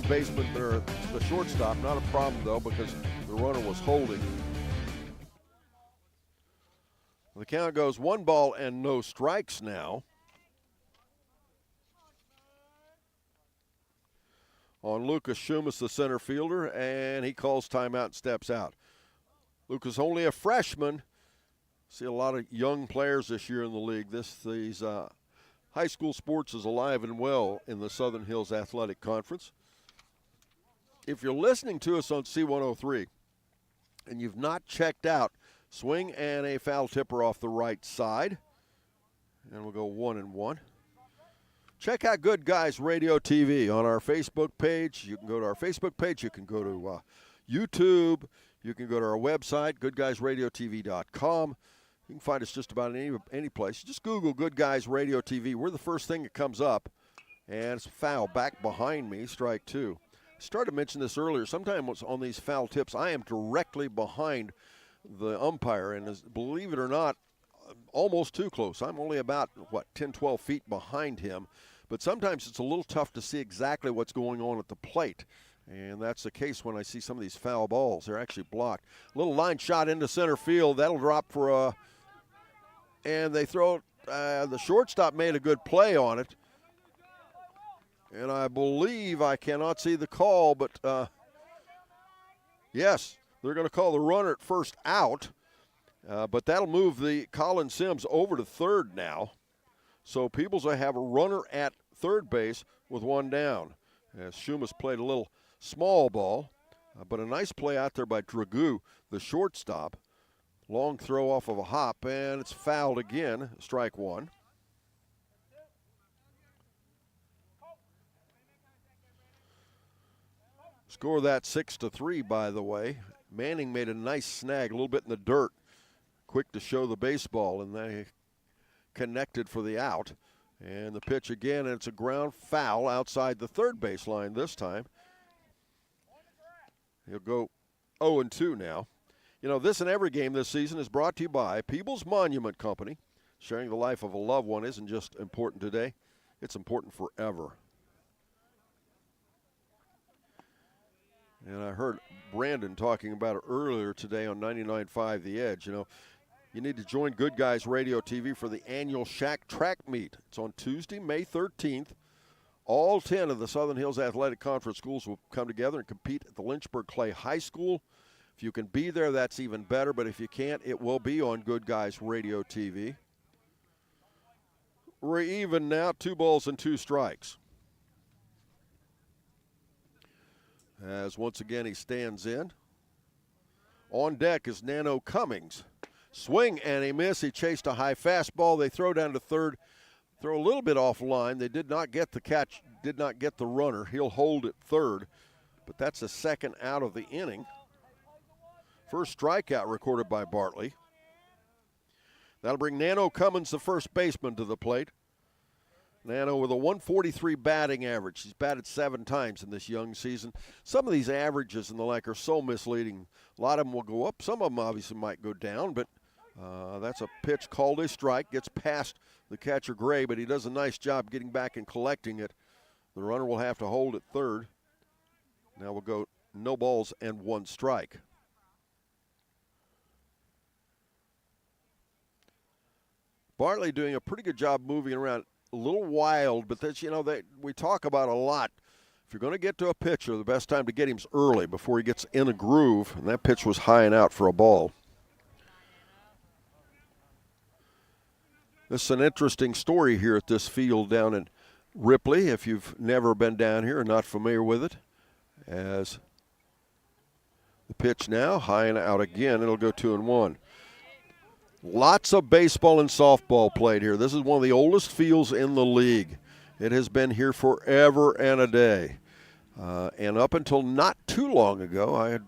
baseman, or the shortstop. Not a problem, though, because the runner was holding. The count goes 1 ball and no strikes now on Lucas Schumas, the center fielder, and he calls timeout and steps out. Lucas only a freshman. See a lot of young players this year in the league. These high school sports is alive and well in the Southern Hills Athletic Conference. If you're listening to us on C103 and you've not checked out swing and a foul tipper off the right side, and we'll go 1-1. Check out Good Guys Radio TV on our Facebook page. You can go to our Facebook page. You can go to YouTube. You can go to our website, goodguysradiotv.com. You can find us just about any place. Just Google Good Guys Radio TV. We're the first thing that comes up, and it's a foul back behind me, strike 2. I started to mention this earlier. Sometimes on these foul tips, I am directly behind the umpire, and believe it or not, almost too close. I'm only about, 10, 12 feet behind him. But sometimes it's a little tough to see exactly what's going on at the plate. And that's the case when I see some of these foul balls. They're actually blocked. Little line shot into center field. That'll drop for and they throw it. The shortstop made a good play on it. And I believe, I cannot see the call, but yes, they're going to call the runner at first out. But that'll move the Colin Sims over to third now. So Peebles will have a runner at third base with 1 down. As Schumas played a little small ball, but a nice play out there by Dragoo, the shortstop. Long throw off of a hop, and it's fouled again, strike 1. Score that 6-3, by the way. Manning made a nice snag, a little bit in the dirt. Quick to show the baseball, and they connected for the out. And the pitch again, and it's a ground foul outside the third baseline this time. He'll go 0-2 now. You know, this and every game this season is brought to you by Peebles Monument Company. Sharing the life of a loved one isn't just important today, it's important forever. And I heard Brandon talking about it earlier today on 99.5 The Edge. You know, you need to join Good Guys Radio TV for the annual SHAC track meet. It's on Tuesday, May 13th. All 10 of the Southern Hills Athletic Conference schools will come together and compete at the Lynchburg Clay High School. If you can be there, that's even better, but if you can't, it will be on Good Guys Radio TV. We're even now, 2 balls and 2 strikes. As once again he stands in. On deck is Nano Cummings. Swing and a miss. He chased a high fastball. They throw down to third. Throw a little bit off line. They did not get the catch, did not get the runner. He'll hold at third, but that's the second out of the inning. First strikeout recorded by Bartley. That'll bring Nano Cummins, the first baseman, to the plate. Nano with a 143 batting average. He's batted 7 times in this young season. Some of these averages and the like are so misleading. A lot of them will go up. Some of them obviously might go down, but that's a pitch called a strike. Gets past the catcher Gray, but he does a nice job getting back and collecting it. The runner will have to hold at third. Now we'll go no balls and 1 strike. Bartley doing a pretty good job moving around. A little wild, but that's, you know, that we talk about a lot. If you're going to get to a pitcher, the best time to get him is early before he gets in a groove, and that pitch was high and out for a ball. This is an interesting story here at this field down in Ripley, if you've never been down here and not familiar with it. As the pitch now, high and out again, it'll go 2-1. Lots of baseball and softball played here. This is one of the oldest fields in the league. It has been here forever and a day. And up until not too long ago,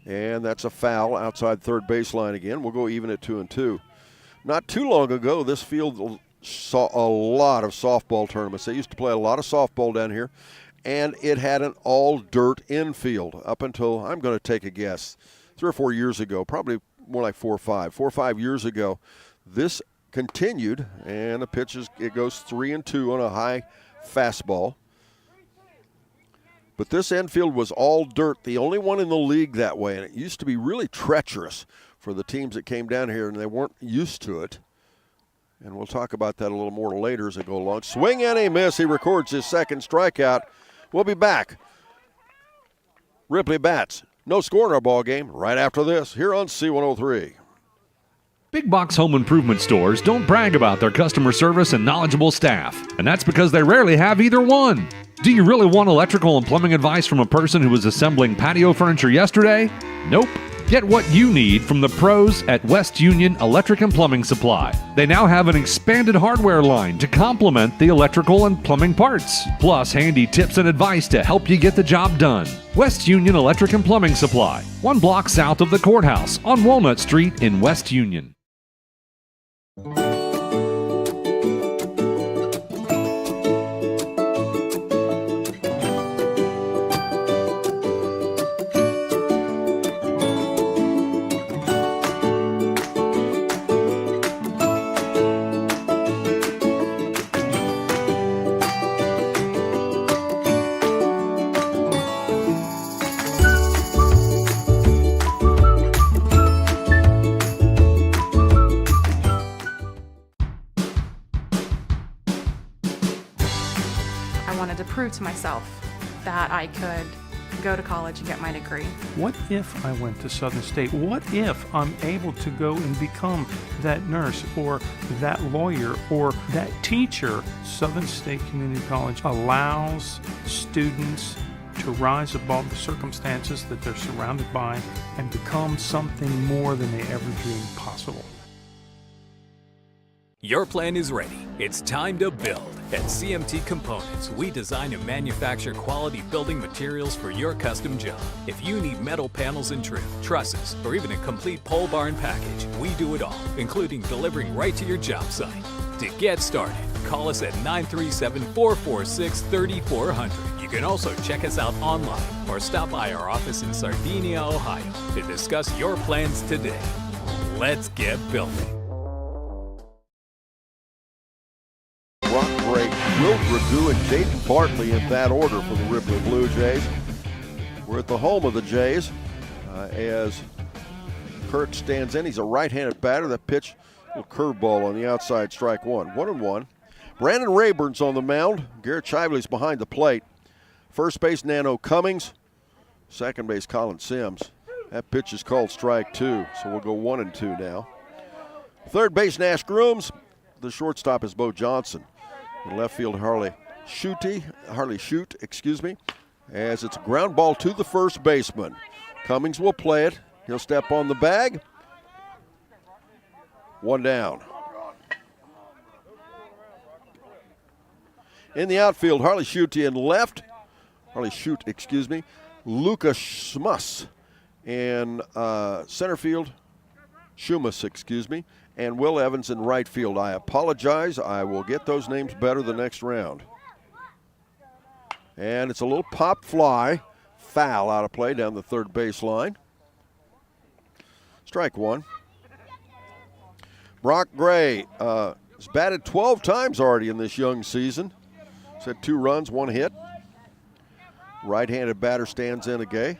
and that's a foul outside third baseline again. We'll go even at 2-2. Not too long ago, this field saw a lot of softball tournaments. They used to play a lot of softball down here, and it had an all-dirt infield up until, I'm going to take a guess, 3 or 4 years ago, probably more like 4 or 5 years ago. This continued, and the pitch it goes 3-2 on a high fastball. But this infield was all dirt, the only one in the league that way, and it used to be really treacherous for the teams that came down here, and they weren't used to it. And we'll talk about that a little more later as I go along. Swing and a miss. He records his second strikeout. We'll be back. Ripley bats. No score in our ball game right after this here on C103. Big box home improvement stores don't brag about their customer service and knowledgeable staff, and that's because they rarely have either one. Do you really want electrical and plumbing advice from a person who was assembling patio furniture yesterday? Nope. Get what you need from the pros at West Union Electric and Plumbing Supply. They now have an expanded hardware line to complement the electrical and plumbing parts, plus handy tips and advice to help you get the job done. West Union Electric and Plumbing Supply, 1 block south of the courthouse on Walnut Street in West Union. Prove to myself that I could go to college and get my degree. What if I went to Southern State? What if I'm able to go and become that nurse or that lawyer or that teacher? Southern State Community College allows students to rise above the circumstances that they're surrounded by and become something more than they ever dreamed possible. Your plan is ready. It's time to build. At CMT Components, we design and manufacture quality building materials for your custom job. If you need metal panels and trim, trusses, or even a complete pole barn package, we do it all, including delivering right to your job site. To get started, call us at 937-446-3400. You can also check us out online or stop by our office in Sardinia, Ohio to discuss your plans today. Let's get building. Will Dragoo and Jaden Bartley in that order for the Ripley Blue Jays. We're at the home of the Jays as Kirk stands in. He's a right-handed batter. That pitch, a curveball on the outside, strike one. 1-1. Brandon Rayburn's on the mound. Garrett Shively's behind the plate. First base, Nano Cummings. Second base, Colin Sims. That pitch is called strike two, so we'll go 1-2 now. Third base, Nash Grooms. The shortstop is Bo Johnson. In left field, Harley Shute, as it's a ground ball to the first baseman. Cummings will play it. He'll step on the bag. One down. In the outfield, Harley Shute in left. Lucas Schmuss. In center field, and Will Evans in right field. I apologize. I will get those names better the next round. And it's a little pop fly. Foul out of play down the third baseline. Strike one. Brock Gray has batted 12 times already in this young season. He's had 2 runs, 1 hit. Right-handed batter stands in again.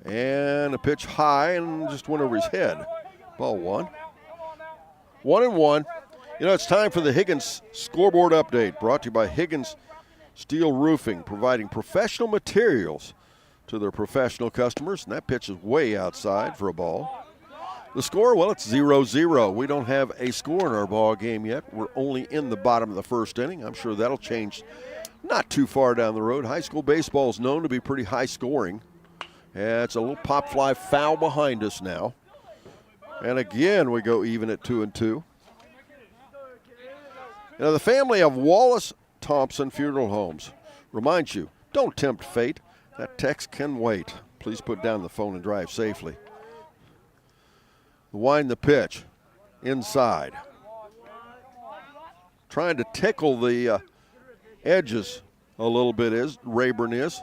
And a pitch high and just went over his head. Ball one. 1-1. You know, it's time for the Higgins scoreboard update, brought to you by Higgins Steel Roofing, providing professional materials to their professional customers. And that pitch is way outside for a ball. The score, well, it's 0-0. We don't have a score in our ball game yet. We're only in the bottom of the first inning. I'm sure that'll change not too far down the road. High school baseball is known to be pretty high scoring. Yeah, it's a little pop fly foul behind us now. And again, we go even at 2-2. Now, the family of Wallace Thompson Funeral Homes reminds you, don't tempt fate. That text can wait. Please put down the phone and drive safely. Wind the pitch inside. Trying to tickle the edges a little bit Rayburn is.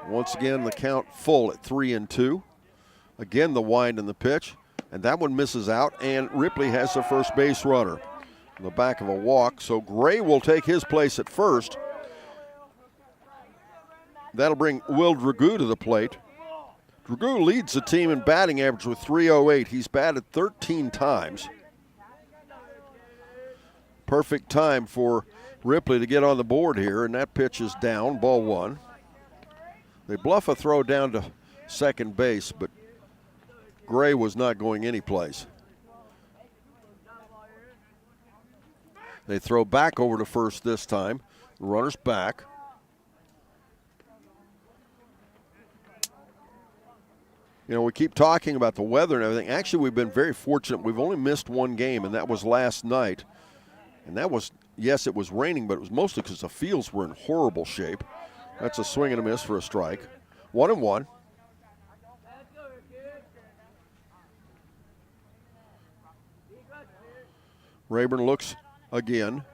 Once again, the count full at 3-2. Again, the wind and the pitch. And that one misses out, and Ripley has the first base runner in the back of a walk. So Gray will take his place at first. That'll bring Will Dragoo to the plate. Dragoo leads the team in batting average with .308. He's batted 13 times. Perfect time for Ripley to get on the board here, and that pitch is down, ball one. They bluff a throw down to second base, but Gray was not going anyplace. They throw back over to first this time. The runner's back. You know, we keep talking about the weather and everything. Actually, we've been very fortunate. We've only missed one game, and that was last night. And that was, yes, it was raining, but it was mostly because the fields were in horrible shape. That's a swing and a miss for a strike. 1-1. Rayburn looks again.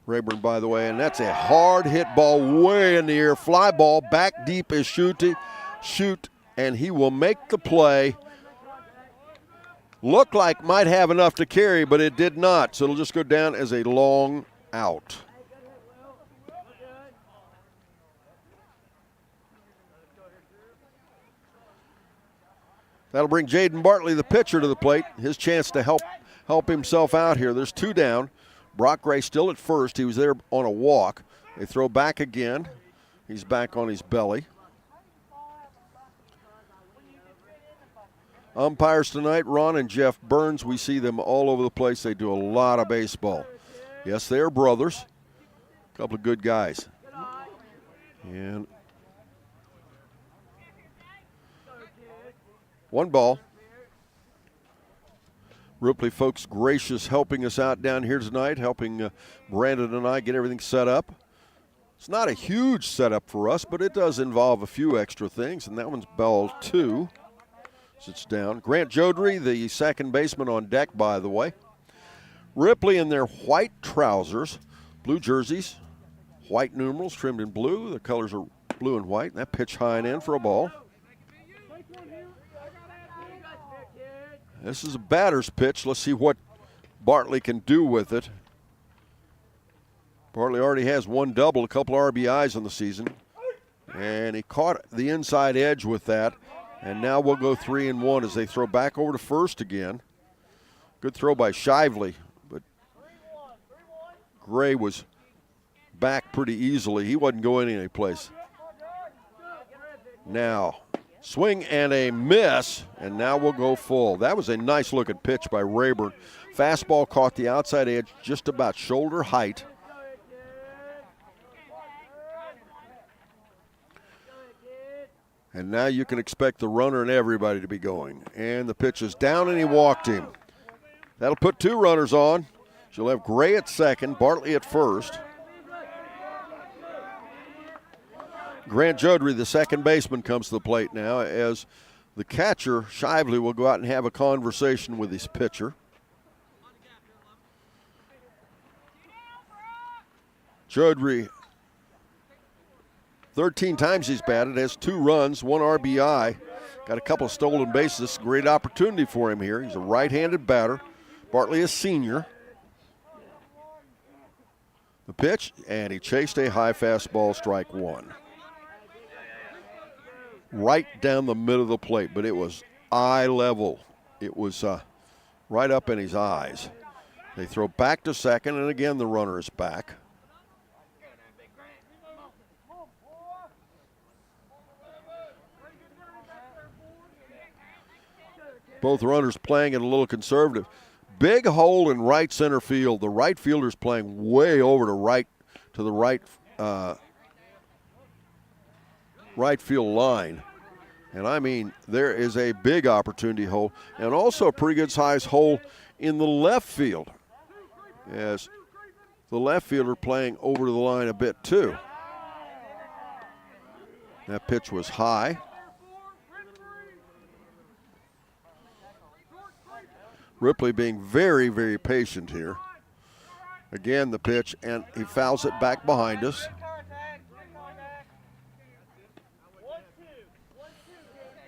Rayburn, by the way, and that's a hard hit ball way in the air. Fly ball back deep is shoot, and he will make the play. Looked like might have enough to carry, but it did not. So it'll just go down as a long out. That'll bring Jaden Bartley, the pitcher, to the plate. His chance to help himself out here. There's two down. Brock Gray still at first. He was there on a walk. They throw back again. He's back on his belly. Umpires tonight, Ron and Jeff Burns. We see them all over the place. They do a lot of baseball. Yes, they are brothers. A couple of good guys. And 1 ball. Ripley folks gracious helping us out down here tonight, helping Brandon and I get everything set up. It's not a huge setup for us, but it does involve a few extra things, and that one's ball 2. Sits down. Grant Jodry, the second baseman, on deck, by the way. Ripley in their white trousers, blue jerseys, white numerals trimmed in blue. The colors are blue and white. That pitch high and in for a ball. This is a batter's pitch. Let's see what Bartley can do with it. Bartley already has 1 double, a couple RBIs on the season. And he caught the inside edge with that. And now we'll go 3-1 as they throw back over to first again. Good throw by Shively, but Gray was back pretty easily. He wasn't going any place. Now, swing and a miss, and now we'll go full. That was a nice looking pitch by Rayburn. Fastball caught the outside edge just about shoulder height. And now you can expect the runner and everybody to be going. And the pitch is down, and he walked him. That'll put 2 runners on. She'll have Gray at second, Bartley at first. Grant Jodry, the second baseman, comes to the plate now as the catcher, Shively, will go out and have a conversation with his pitcher. Jodry, 13 times he's batted, has 2 runs, 1 RBI. Got a couple of stolen bases. Great opportunity for him here. He's a right-handed batter. Bartley is senior. The pitch, and he chased a high fastball, strike 1. Right down the middle of the plate, but it was eye level. It was right up in his eyes. They throw back to second, and again the runner is back. Both runners playing it a little conservative. Big hole in right center field. The right fielder's playing way over to the right field line. And I mean, there is a big opportunity hole, and also a pretty good size hole in the left field. Yes, the left fielder playing over to the line a bit too. That pitch was high. Ripley being very, very patient here. Again, the pitch, and he fouls it back behind us.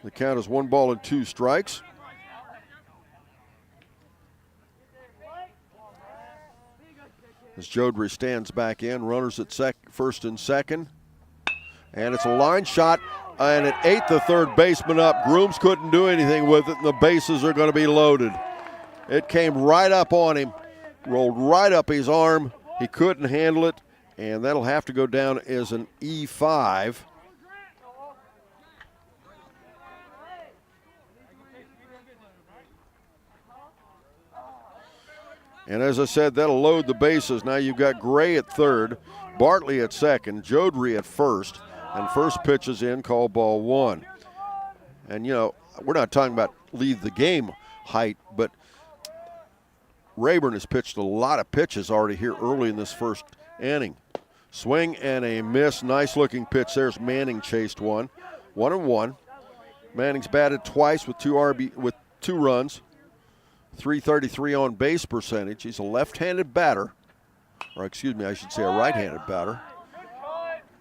The count is 1 ball and 2 strikes. As Jodry stands back in, runners at first and second. And it's a line shot, and it ate the third baseman up. Grooms couldn't do anything with it, and the bases are going to be loaded. It came right up on him, rolled right up his arm. He couldn't handle it, and that'll have to go down as an E5. And as I said, that'll load the bases. Now you've got Gray at third, Bartley at second, Jodry at first, and first pitch is in, called ball one. And, you know, we're not talking about leave the game height, but Rayburn has pitched a lot of pitches already here early in this first inning. Swing and a miss. Nice looking pitch. There's Manning, chased one. 1-1. Manning's batted twice with two runs. 333 on base percentage. He's a left-handed batter. Or excuse me, I should say a right-handed batter.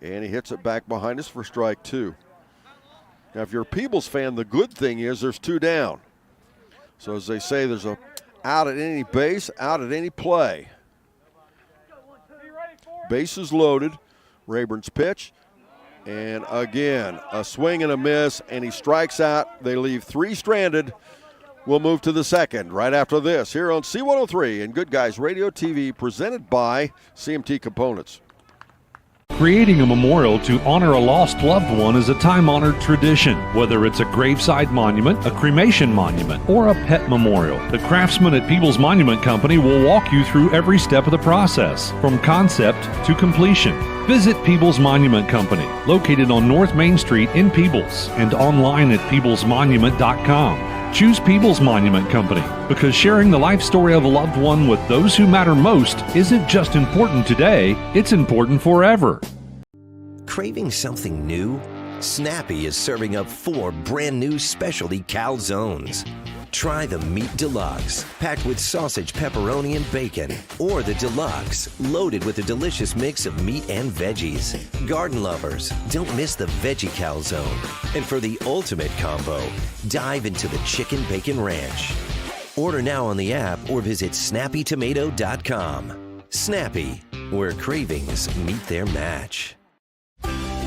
And he hits it back behind us for strike two. Now, if you're a Peebles fan, the good thing is there's two down. So as they say, there's a out at any base, out at any play. Bases loaded. Rayburn's pitch. And again, a swing and a miss, and he strikes out. They leave three stranded. We'll move to the second right after this here on C103 and Good Guys Radio TV, presented by CMT Components. Creating a memorial to honor a lost loved one is a time-honored tradition. Whether it's a graveside monument, a cremation monument, or a pet memorial, the craftsmen at Peebles Monument Company will walk you through every step of the process, from concept to completion. Visit Peebles Monument Company, located on North Main Street in Peebles, and online at peeblesmonument.com. Choose Peebles Monument Company because sharing the life story of a loved one with those who matter most isn't just important today, it's important forever. Craving something new? Snappy is serving up 4 brand new specialty calzones. Try the Meat Deluxe, packed with sausage, pepperoni, and bacon. Or the Deluxe, loaded with a delicious mix of meat and veggies. Garden lovers, don't miss the Veggie Calzone. And for the ultimate combo, dive into the Chicken Bacon Ranch. Order now on the app or visit snappytomato.com. Snappy, where cravings meet their match.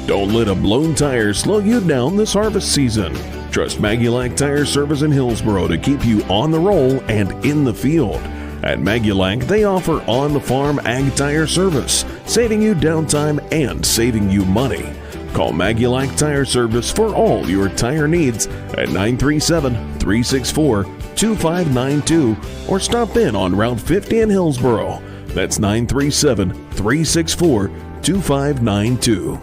Don't let a blown tire slow you down this harvest season. Trust Magulac Tire Service in Hillsboro to keep you on the roll and in the field. At Magulac, they offer on-the-farm ag tire service, saving you downtime and saving you money. Call Magulac Tire Service for all your tire needs at 937-364-2592 or stop in on Route 50 in Hillsboro. That's 937-364-2592.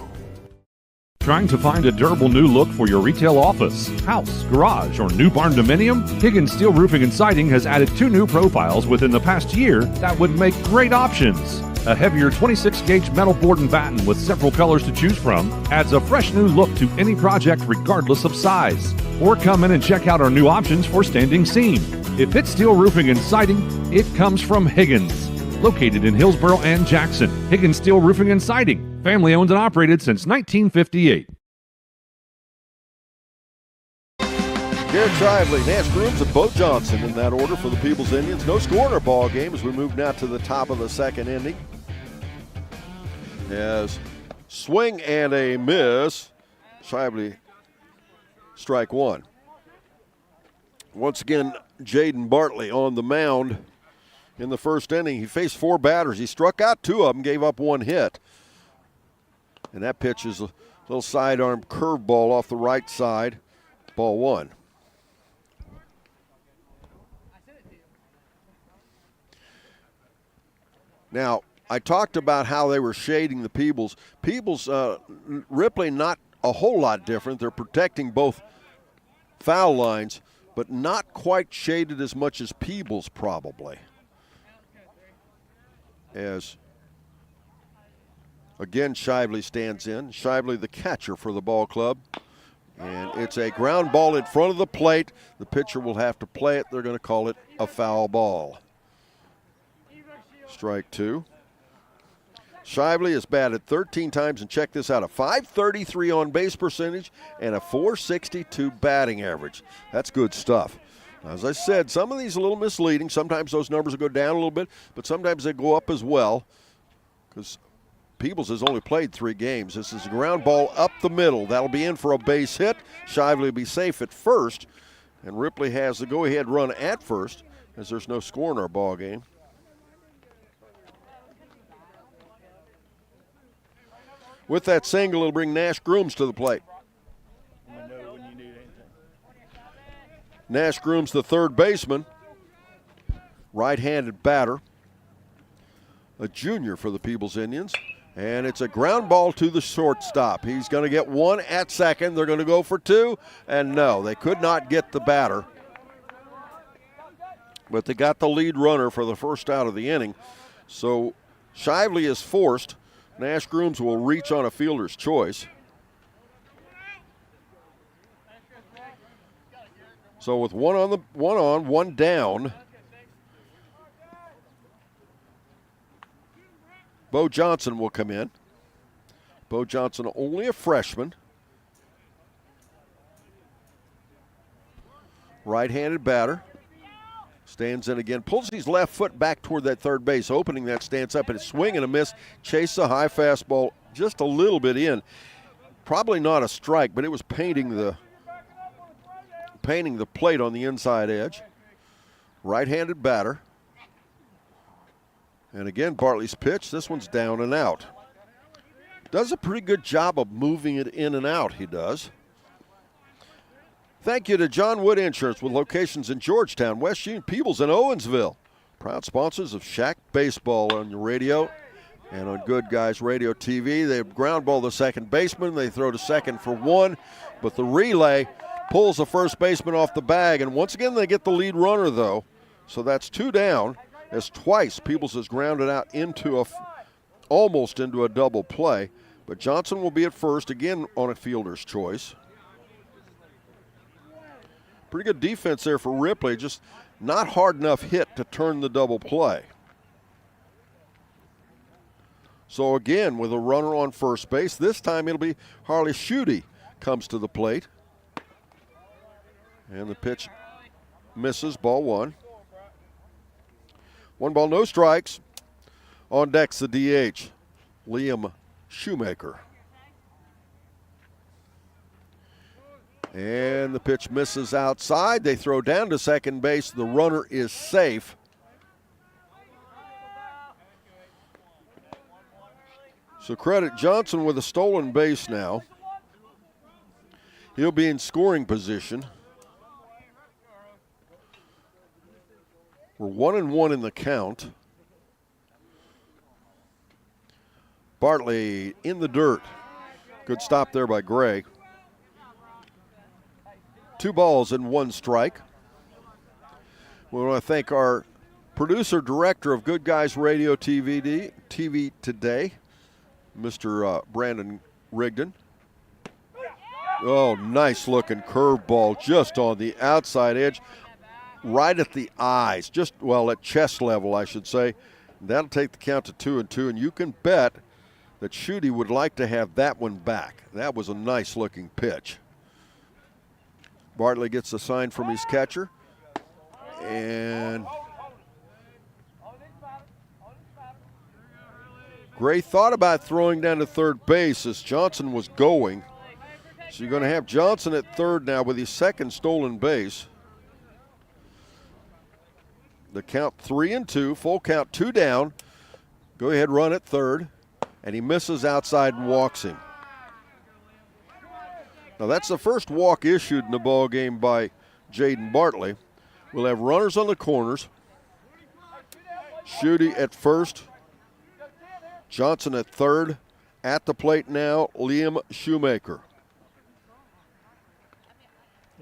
Trying to find a durable new look for your retail office, house, garage, or new barn dominium? Higgins Steel Roofing and Siding has added 2 new profiles within the past year that would make great options. A heavier 26-gauge metal board and batten with several colors to choose from adds a fresh new look to any project regardless of size. Or come in and check out our new options for standing seam. If it's steel roofing and siding, it comes from Higgins. Located in Hillsboro and Jackson, Higgins Steel Roofing and Siding, family owned and operated since 1958. Garrett Shively, Nance Grooms, and Bo Johnson in that order for the Peebles Indians. No score in our ball game as we move now to the top of the second inning. As swing and a miss, Shively strike one. Once again, Jaden Bartley on the mound. In the first inning, he faced 4 batters. He struck out 2 of them, gave up 1 hit. And that pitch is a little sidearm curveball off the right side. Ball 1. Now, I talked about how they were shading the Peebles. Peebles, Ripley, not a whole lot different. They're protecting both foul lines, but not quite shaded as much as Peebles probably. As, again, Shively stands in. Shively, the catcher for the ball club. And it's a ground ball in front of the plate. The pitcher will have to play it. They're going to call it a foul ball. Strike 2. Shively has batted 13 times, and check this out, a .533 on base percentage and a .462 batting average. That's good stuff. As I said, some of these are a little misleading. Sometimes those numbers will go down a little bit, but sometimes they go up as well because Peebles has only played 3 games. This is a ground ball up the middle. That'll be in for a base hit. Shively will be safe at first, and Ripley has the go-ahead run at first, as there's no score in our ball game. With that single, it'll bring Nash Grooms to the plate. Nash Grooms, the third baseman, right-handed batter, a junior for the Peebles Indians. And it's a ground ball to the shortstop. He's going to get 1 at second. They're going to go for 2. And no, they could not get the batter. But they got the lead runner for the first out of the inning. So Shively is forced. Nash Grooms will reach on a fielder's choice. So with one on, one down, Bo Johnson will come in. Bo Johnson, only a freshman. Right-handed batter. Stands in again. Pulls his left foot back toward that third base. Opening that stance up, and a swing and a miss. Chase a high fastball just a little bit in. Probably not a strike, but it was painting the plate on the inside edge. Right-handed batter. And again, Bartley's pitch. This one's down and out. Does a pretty good job of moving it in and out, he does. Thank you to John Wood Insurance with locations in Georgetown, West Union, Peebles, and Owensville. Proud sponsors of SHAC Baseball on your radio and on Good Guys Radio TV. They ground ball the second baseman. They throw to second for 1, but the relay pulls the first baseman off the bag. And once again, they get the lead runner, though. So that's 2 down. As twice Peebles has grounded out into almost into a double play. But Johnson will be at first, again on a fielder's choice. Pretty good defense there for Ripley, just not hard enough hit to turn the double play. So again, with a runner on first base, this time it'll be Harley Schutte comes to the plate. And the pitch misses, ball 1. 1 ball, no strikes. On deck's the DH, Liam Shoemaker. And the pitch misses outside. They throw down to second base. The runner is safe. So credit Johnson with a stolen base now. He'll be in scoring position. We're 1-1 in the count. Bartley in the dirt. Good stop there by Gray. 2 balls and 1 strike. We want to thank our producer, director of Good Guys Radio TV today, Mr. Brandon Rigdon. Oh, nice looking curveball just on the outside edge, right at the eyes, just, well, at chest level, I should say. That'll take the count to 2-2, and you can bet that Schutte would like to have that one back. That was a nice looking pitch. Bartley gets a sign from his catcher, and Gray thought about throwing down to third base as Johnson was going. So you're going to have Johnson at third now with his second stolen base. The count 3-2, full count, 2 down. Go ahead, run at third, and he misses outside and walks him. Now that's the first walk issued in the ball game by Jaden Bartley. We'll have runners on the corners. Schutte at first. Johnson at third. At the plate now, Liam Shoemaker.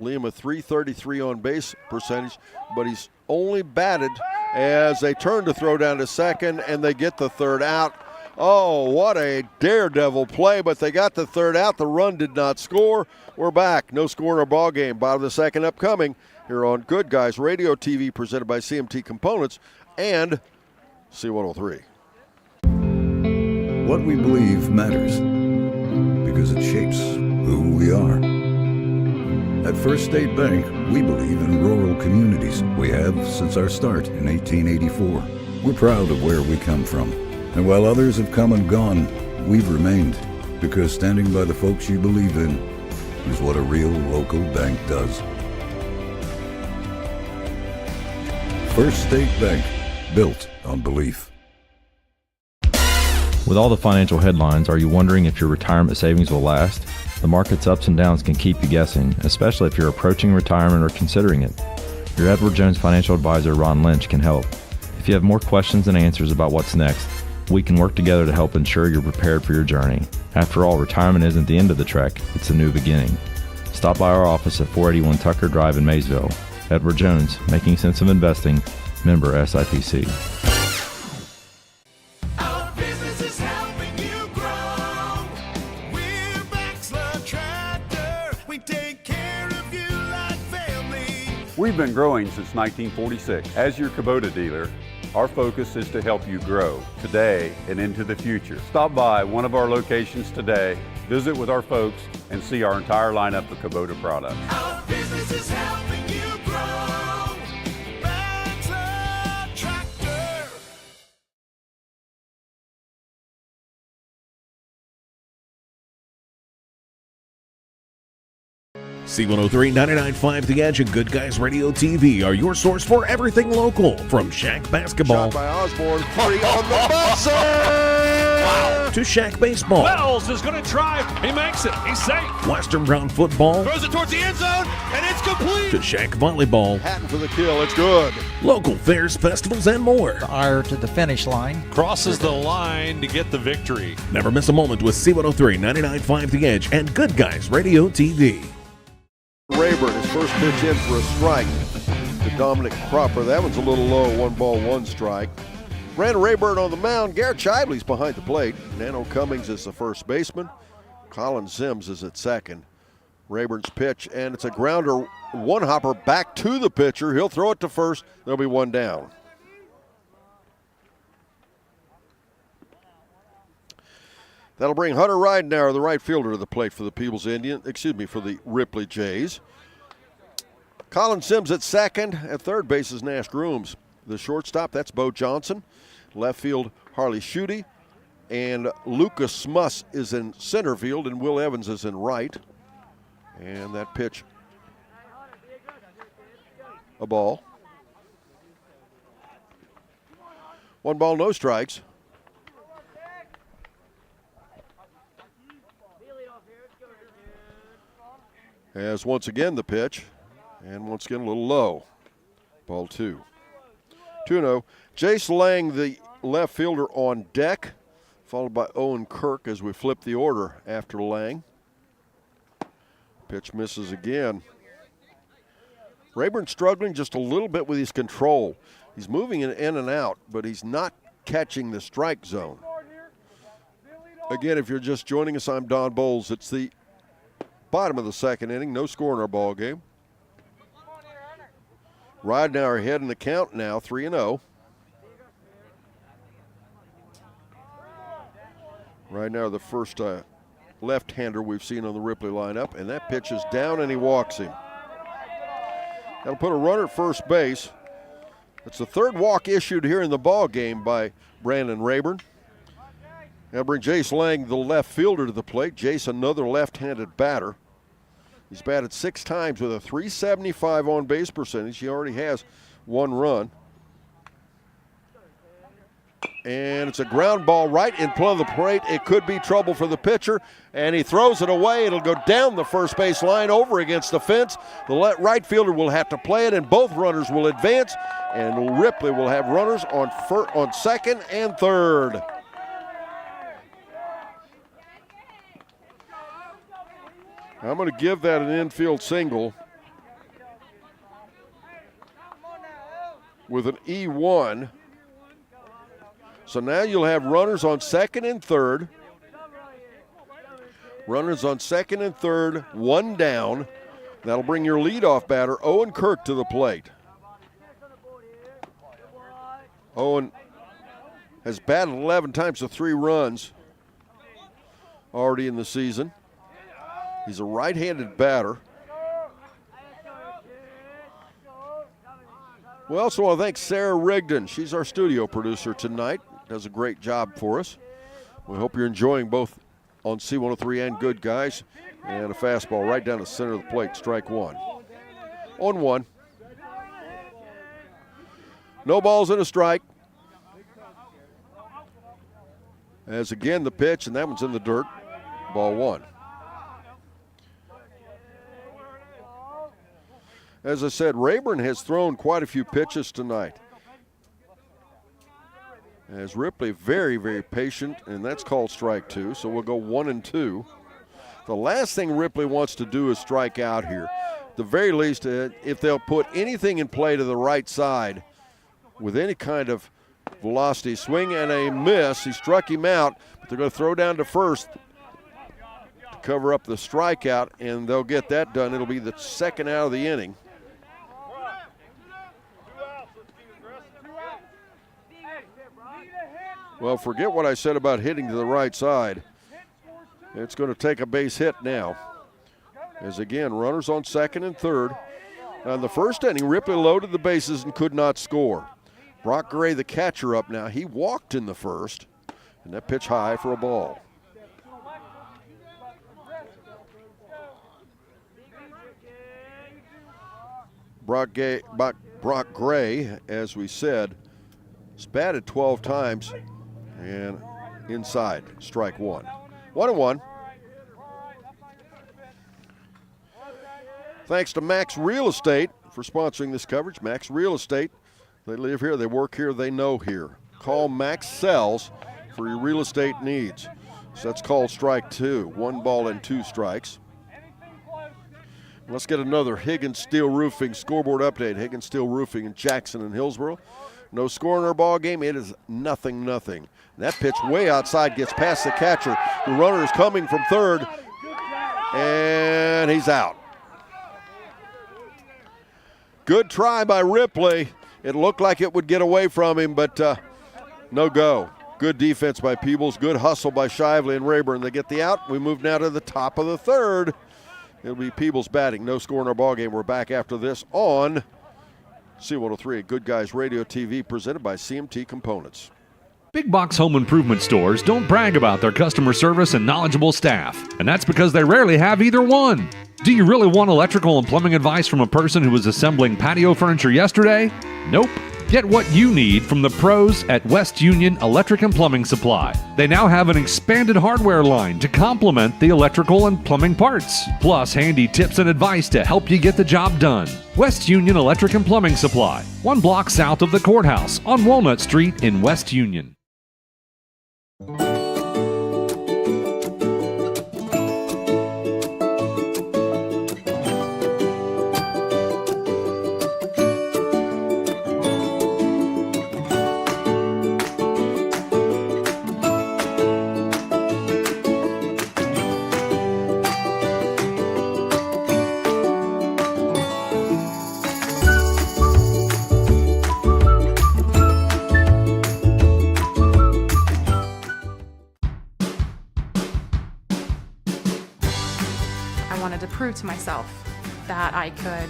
Liam a .333 on base percentage, but he's only batted as they turn to throw down to second, and they get the third out. Oh, what a daredevil play, but they got the third out. The run did not score. We're back. No score in our ball game. Bottom of the second upcoming here on Good Guys Radio TV, presented by CMT Components and C103. What we believe matters because it shapes who we are. At First State Bank, we believe in rural communities. We have since our start in 1884. We're proud of where we come from. And while others have come and gone, we've remained, because standing by the folks you believe in is what a real local bank does. First State Bank, built on belief. With all the financial headlines, are you wondering if your retirement savings will last? The market's ups and downs can keep you guessing, especially if you're approaching retirement or considering it. Your Edward Jones financial advisor, Ron Lynch, can help. If you have more questions than answers about what's next, we can work together to help ensure you're prepared for your journey. After all, retirement isn't the end of the trek, it's a new beginning. Stop by our office at 481 Tucker Drive in Maysville. Edward Jones, making sense of investing, member SIPC. Our business is helping you grow. We're Baxter Tractor. We take care of you like family. We've been growing since 1946. As your Kubota dealer, our focus is to help you grow today and into the future. Stop by one of our locations today, visit with our folks, and see our entire lineup of Kubota products. Our business is helping you grow. Baxter Tractor. C103 99.5 The Edge and Good Guys Radio TV are your source for everything local, from SHAC basketball Shot by Osborne, 3 on the buzzer! Wow. to SHAC baseball, Wells is going to drive. He makes it. He's safe. Western Brown football, Throws it towards the end zone, and it's complete. to SHAC volleyball, Hatton for the kill, it's good. local fairs, festivals, and more. Ire to the finish line. Crosses the line to get the victory. Never miss a moment with C103 99.5 The Edge and Good Guys Radio TV. Rayburn, his first pitch in for a strike to Dominic Cropper. That one's a little low, 1 ball, 1 strike. Brandon Rayburn on the mound. Garrett Shively's behind the plate. Nano Cummings is the first baseman. Colin Sims is at second. Rayburn's pitch, and it's a grounder, 1-hopper back to the pitcher. He'll throw it to first. There'll be 1 down. That'll bring Hunter Ridenauer, the right fielder, to the plate for the for the Ripley Jays. Colin Sims at second. At third base is Nash Grooms. The shortstop, that's Bo Johnson. Left field, Harley Schutte. And Lucas Smuss is in center field, and Will Evans is in right. And that pitch, a ball. 1 ball, no strikes. As once again the pitch, and once again a little low. Ball 2. 2-0. Jace Lang, the left fielder, on deck, followed by Owen Kirk as we flip the order after Lang. Pitch misses again. Rayburn struggling just a little bit with his control. He's moving in and out, but he's not catching the strike zone. Again, if you're just joining us, I'm Don Bowles. It's the bottom of the second inning, no score in our ball game. Ridenauer ahead in the count now, 3-0. Ridenauer, the first left-hander we've seen on the Ripley lineup, and that pitch is down and he walks him. That'll put a runner at first base. It's the 3rd walk issued here in the ball game by Brandon Rayburn. That'll bring Jace Lang, the left fielder, to the plate. Jace, another left-handed batter. He's batted 6 times with a .375 on-base percentage. He already has 1 run. And it's a ground ball right in front of the plate. It could be trouble for the pitcher, and he throws it away. It'll go down the first base line over against the fence. The right fielder will have to play it, and both runners will advance, and Ripley will have runners on second and third. I'm going to give that an infield single with an E1. So now you'll have runners on second and third. Runners on second and third, 1 down. That'll bring your leadoff batter, Owen Kirk, to the plate. Owen has batted 11 times to 3 runs already in the season. He's a right-handed batter. We also want to thank Sarah Rigdon. She's our studio producer tonight. does a great job for us. We hope you're enjoying both on C103 and Good Guys. And a fastball right down the center of the plate, strike one. 0-1. No balls and a strike. As again the pitch, and that one's in the dirt. Ball one. As I said, Rayburn has thrown quite a few pitches tonight. As Ripley very, very patient, and that's called strike two, so we'll go 1-2. The last thing Ripley wants to do is strike out here. At the very least, if they'll put anything in play to the right side with any kind of velocity, swing and a miss. He struck him out, but they're going to throw down to first to cover up the strikeout, and they'll get that done. It'll be the second out of the inning. Well, forget what I said about hitting to the right side. It's going to take a base hit now. As again, runners on second and third. Now in the first inning, Ripley loaded the bases and could not score. Brock Gray, the catcher, up now. He walked in the first, and that pitch high for a ball. Brock Gray, as we said, has batted 12 times and inside, strike one. 1-1. Thanks to Max Real Estate for sponsoring this coverage. Max Real Estate, they live here, they work here, they know here. Call Max Sells for your real estate needs. So that's called strike two. 1 ball and 2 strikes. Let's get another Higgins Steel Roofing scoreboard update. Higgins Steel Roofing in Jackson and Hillsboro. No score in our ball game. It is 0-0. That pitch way outside gets past the catcher. The runner is coming from third, and he's out. Good try by Ripley. It looked like it would get away from him, but no go. Good defense by Peebles. Good hustle by Shively and Rayburn. They get the out. We move now to the top of the third. It'll be Peebles batting. No score in our ball game. We're back after this on C103, Good Guys Radio TV, presented by CMT Components. Big box home improvement stores don't brag about their customer service and knowledgeable staff, and that's because they rarely have either one. Do you really want electrical and plumbing advice from a person who was assembling patio furniture yesterday? Nope. Get what you need from the pros at West Union Electric and Plumbing Supply. They now have an expanded hardware line to complement the electrical and plumbing parts, plus handy tips and advice to help you get the job done. West Union Electric and Plumbing Supply, 1 block south of the courthouse on Walnut Street in West Union. Prove to myself that I could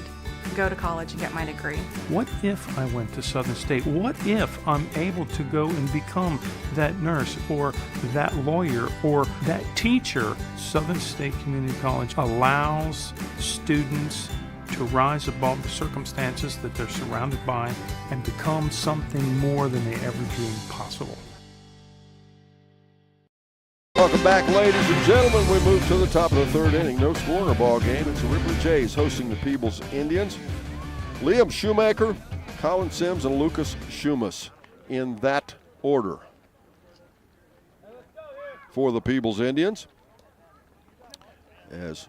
go to college and get my degree. What if I went to Southern State? What if I'm able to go and become that nurse or that lawyer or that teacher? Southern State Community College allows students to rise above the circumstances that they're surrounded by and become something more than they ever dreamed possible. Welcome back, ladies and gentlemen. We move to the top of the third inning. No score in a ball game. It's the Ripley Jays hosting the Peebles Indians. Liam Shoemaker, Colin Sims, and Lucas Schumas in that order for the Peebles Indians. As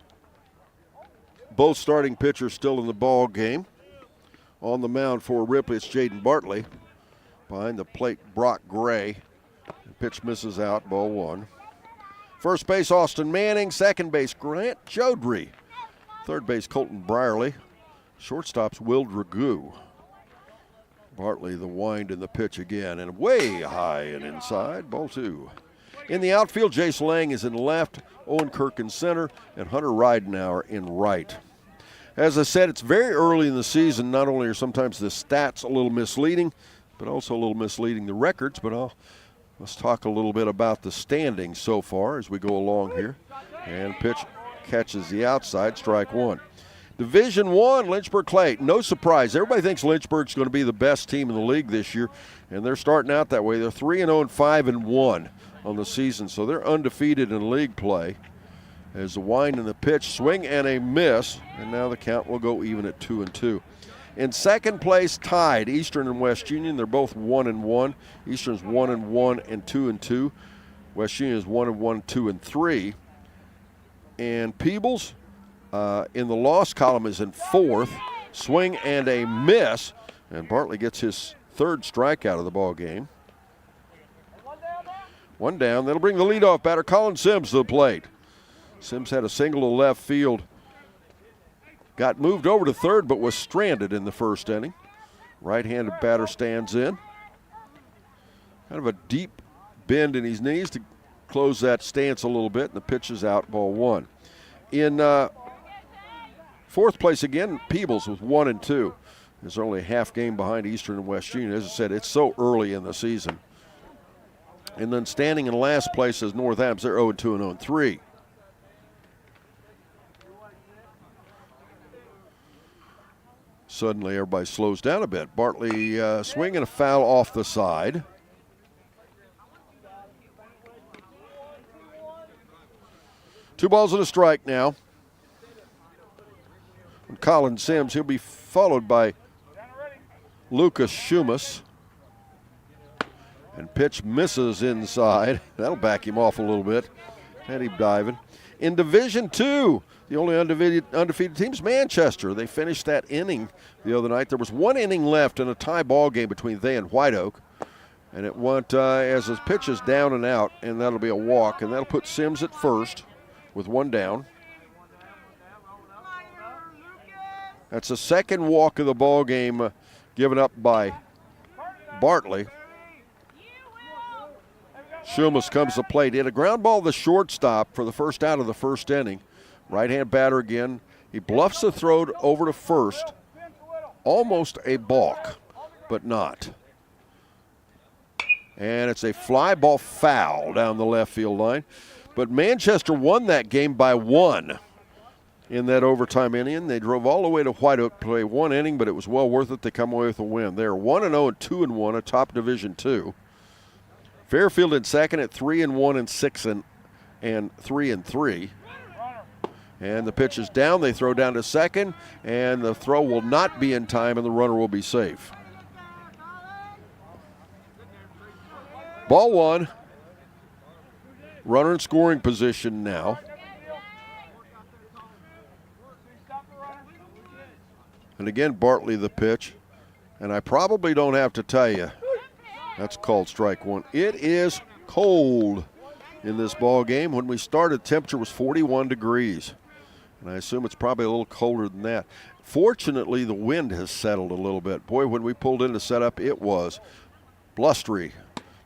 both starting pitchers still in the ball game. On the mound for Ripley, it's Jaden Bartley. Behind the plate, Brock Gray. The pitch misses out, ball one. First base, Austin Manning. Second base, Grant Jodry. Third base, Colton Brierly. Shortstop's Will Dragoo. Bartley, the wind and the pitch again, and way high and inside, ball two. In the outfield, Jace Lang is in left, Owen Kirk in center, and Hunter Ridenauer in right. As I said, it's very early in the season. Not only are sometimes the stats a little misleading, but also a little misleading the records, but I'll Let's talk a little bit about the standings so far as we go along here. And pitch catches the outside, strike one. Division I, Lynchburg-Clay. No surprise. Everybody thinks Lynchburg's going to be the best team in the league this year, and they're starting out that way. They're 3-0 and 5-1 on the season, so they're undefeated in league play. As the wind and the pitch, swing and a miss, and now the count will go even at 2-2. In second place, tied, Eastern and West Union. They're both 1-1. Eastern's 1-1 and 2-2. West Union is 1-1, 2-3. And Peebles in the loss column is in fourth. Swing and a miss, and Bartley gets his third strikeout of the ball game. One down. That'll bring the leadoff batter, Colin Sims, to the plate. Sims had a single to left field. Got moved over to third, but was stranded in the first inning. Right-handed batter stands in. Kind of a deep bend in his knees to close that stance a little bit, and the pitch is out, ball one. In fourth place again, Peebles with 1-2. There's only a half game behind Eastern and West Union. As I said, it's so early in the season. And then standing in last place is North Adams. They're 0-2 and 0-3. Suddenly everybody slows down a bit. Bartley swinging a foul off the side. Two balls and a strike now. And Colin Sims, he'll be followed by Lucas Schumas. And pitch misses inside. That'll back him off a little bit. Had him diving. In Division II, the only undefeated team is Manchester. They finished that inning the other night. There was one inning left in a tie ball game between they and White Oak. And it went as his pitch is down and out, and that'll be a walk. And that'll put Sims at first with one down. That's the second walk of the ball game given up by Bartley. Schumas comes to plate. He had a ground ball to the shortstop for the first out of the first inning. Right-hand batter again. He bluffs the throw over to first. Almost a balk, but not. And it's a fly ball foul down the left field line. But Manchester won that game by 1 in that overtime inning. They drove all the way to White Oak to play one inning, but it was well worth it to come away with a win. They're 1-0 and 2-1 atop Division II. Fairfield in second at 3-1 and 6 and 3-3. And the pitch is down. They throw down to second, and the throw will not be in time, and the runner will be safe. Ball one. Runner in scoring position now. And again, Bartley the pitch. And I probably don't have to tell you, that's called strike one. It is cold in this ball game. When we started, temperature was 41 degrees. And I assume it's probably a little colder than that. Fortunately, the wind has settled a little bit. Boy, when we pulled in to set up, it was blustery.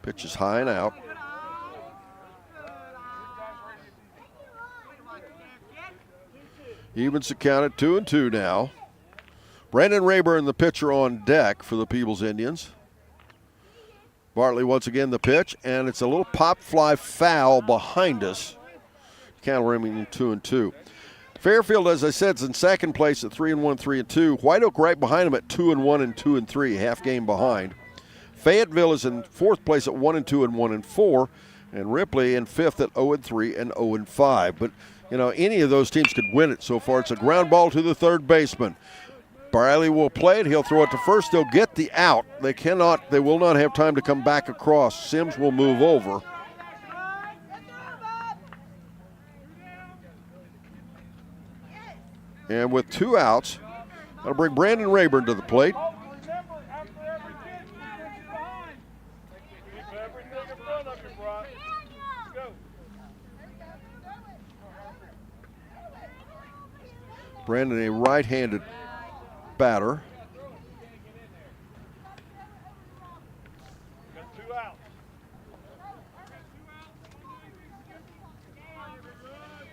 Pitch is high and out. Evens the count at 2-2 now. Brandon Rayburn, the pitcher, on deck for the Peebles Indians. Bartley once again the pitch, and it's a little pop fly foul behind us. Count remaining 2-2. Fairfield, as I said, is in second place at 3-1, 3-2. White Oak right behind them at 2-1 and 2-3, half game behind. Fayetteville is in fourth place at 1-2 and 1-4, and Ripley in fifth at 0-3 and 0-5. But you know, any of those teams could win it so far. It's a ground ball to the third baseman. Bartley will play it. He'll throw it to first. They'll get the out. They will not have time to come back across. Sims will move over. And with 2 outs, that'll bring Brandon Rayburn to the plate. Brandon, a right-handed batter.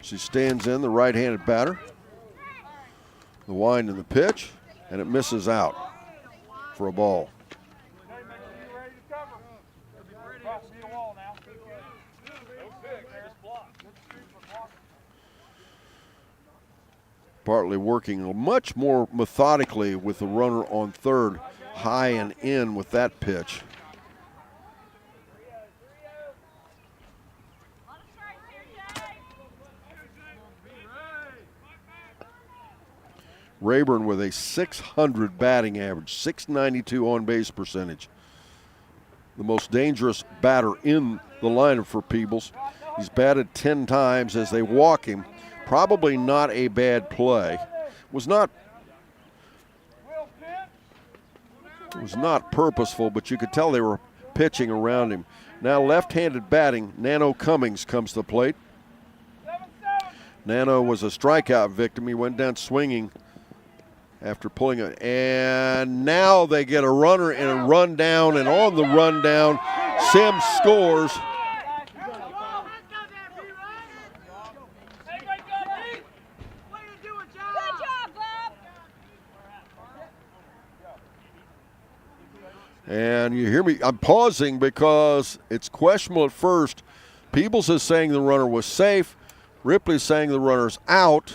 She stands in, the right-handed batter. The wind and the pitch, and it misses out for a ball. Bartley working much more methodically with the runner on third, high and in with that pitch. Rayburn with a 600 batting average, 692 on base percentage. The most dangerous batter in the lineup for Peebles. He's batted 10 times as they walk him. Probably not a bad play. Was not purposeful, but you could tell they were pitching around him. Now left-handed batting, Nano Cummings comes to the plate. Nano was a strikeout victim. He went down swinging after pulling it. And now they get a runner in a rundown, and on the rundown, Sims scores. And you hear me, I'm pausing because it's questionable at first. Peebles is saying the runner was safe. Ripley's saying the runner's out.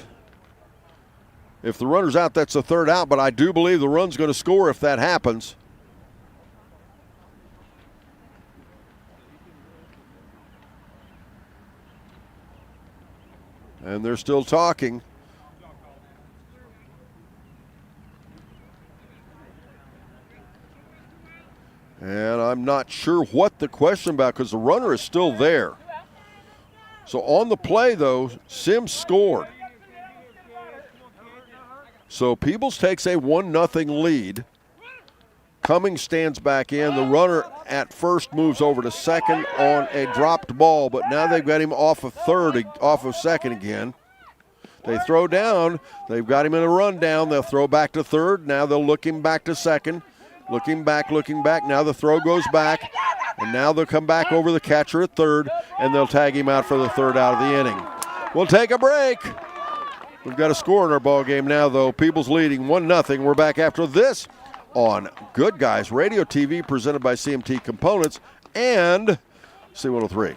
If the runner's out, that's a third out, but I do believe the run's going to score if that happens. And they're still talking. And I'm not sure what the question about because the runner is still there. So on the play, though, Sims scored. So Peebles takes a 1-0 lead. Cummings stands back in. The runner at first moves over to second on a dropped ball, but now they've got him off of third, off of second again. They throw down. They've got him in a rundown. They'll throw back to third. Now they'll look him back to second. Looking back. Now the throw goes back. And now they'll come back over the catcher at third, and they'll tag him out for the third out of the inning. We'll take a break. We've got a score in our ball game now, though. Peebles leading 1-0. We're back after this on Good Guys Radio TV, presented by CMT Components and C103.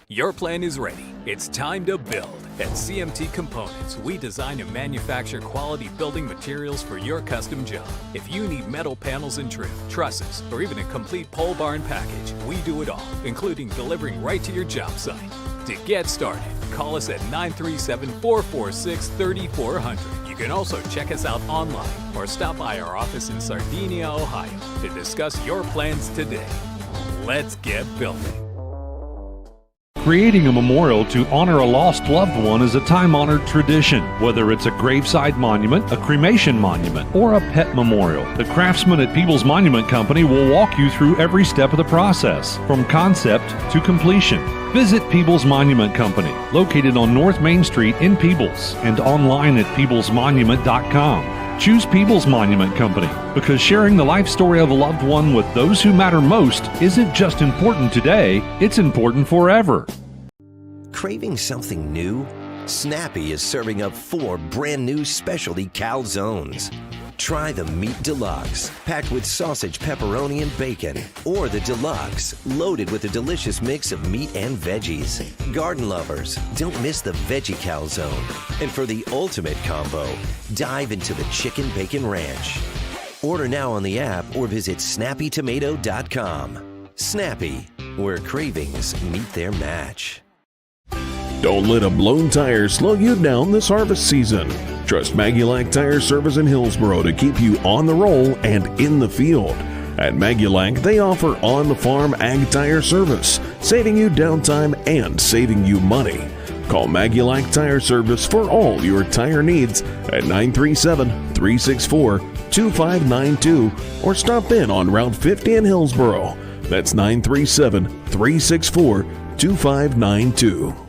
Your plan is ready. It's time to build. At CMT Components, we design and manufacture quality building materials for your custom job. If you need metal panels and trim, trusses, or even a complete pole barn package, we do it all, including delivering right to your job site. To get started, call us at 937-446-3400. You can also check us out online or stop by our office in Sardinia, Ohio to discuss your plans today. Let's get building. Creating a memorial to honor a lost loved one is a time-honored tradition. Whether it's a graveside monument, a cremation monument, or a pet memorial, the craftsmen at Peebles Monument Company will walk you through every step of the process, from concept to completion. Visit Peebles Monument Company, located on North Main Street in Peebles, and online at peeblesmonument.com. Choose Peebles Monument Company because sharing the life story of a loved one with those who matter most isn't just important today, it's important forever. Craving something new? Snappy is serving up 4 brand new specialty calzones. Try the Meat Deluxe, packed with sausage, pepperoni, and bacon, or the Deluxe, loaded with a delicious mix of meat and veggies. Garden lovers, don't miss the Veggie Calzone. And for the ultimate combo, dive into the Chicken Bacon Ranch. Order now on the app or visit snappytomato.com. Snappy, where cravings meet their match. Don't let a blown tire slow you down this harvest season. Trust Maggulac Tire Service in Hillsboro to keep you on the roll and in the field. At Maggulac, they offer on-the-farm ag tire service, saving you downtime and saving you money. Call Maggulac Tire Service for all your tire needs at 937-364-2592 or stop in on Route 50 in Hillsboro. That's 937-364-2592.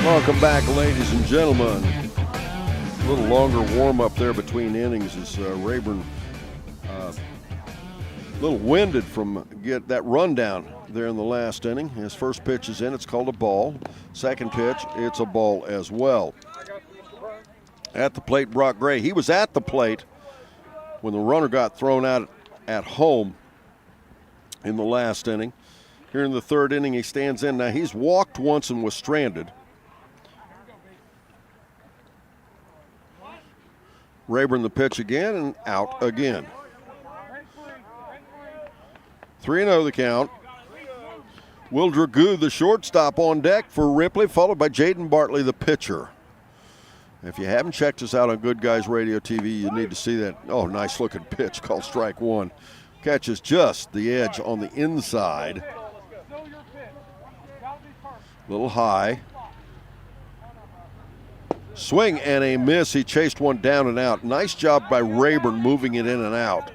Welcome back, ladies and gentlemen. A little longer warm-up there between innings as Rayburn a little winded from get that rundown there in the last inning. His first pitch is in. It's called a ball. Second pitch, it's a ball as well. At the plate, Brock Gray. He was at the plate when the runner got thrown out at home in the last inning. Here in the third inning, he stands in. Now, he's walked once and was stranded. Rayburn the pitch again and out again. 3-0 the count. Will Dragoo, the shortstop, on deck for Ripley, followed by Jaden Bartley, the pitcher. If you haven't checked us out on Good Guys Radio TV, you need to see that. Oh, nice looking pitch called strike one. Catches just the edge on the inside. Little high. Swing and a miss. He chased one down and out. Nice job by Rayburn moving it in and out.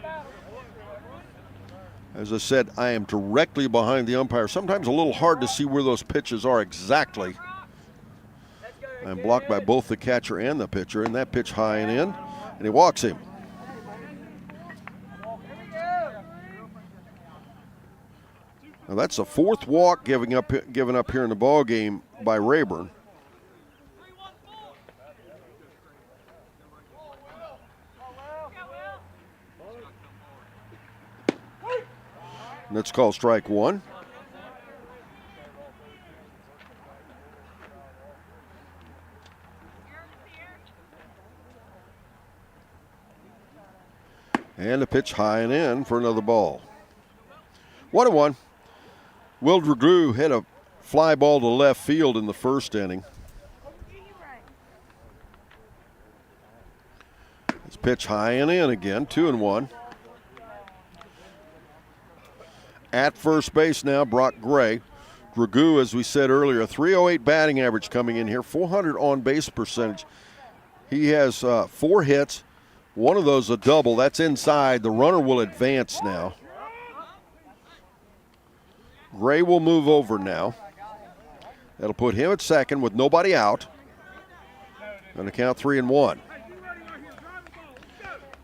As I said, I am directly behind the umpire. Sometimes a little hard to see where those pitches are exactly. I'm blocked by both the catcher and the pitcher, and that pitch high and in, and he walks him. Now that's the fourth walk given up here in the ball game by Rayburn. And that's called strike one. And a pitch high and in for another ball. 1-1. Will Dragoo hit a fly ball to left field in the first inning. This pitch high and in again, 2-1. At first base now, Brock Gray. Dragoo, as we said earlier, a .308 batting average coming in here, 400 on base percentage. He has 4 hits. One of those a double. That's inside. The runner will advance now. Gray will move over now. That'll put him at second with nobody out. On the count 3-1.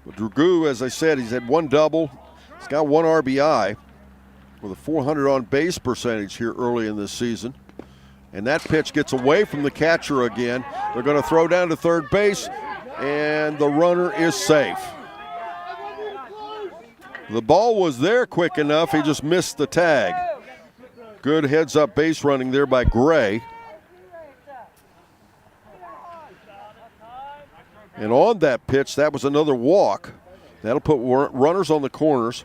With Dragoo, as I said, he's had 1 double. He's got 1 RBI with a 400 on base percentage here early in this season. And that pitch gets away from the catcher again. They're going to throw down to third base, and the runner is safe. The ball was there quick enough. He just missed the tag. Good heads-up base running there by Gray. And on that pitch, that was another walk. That'll put runners on the corners.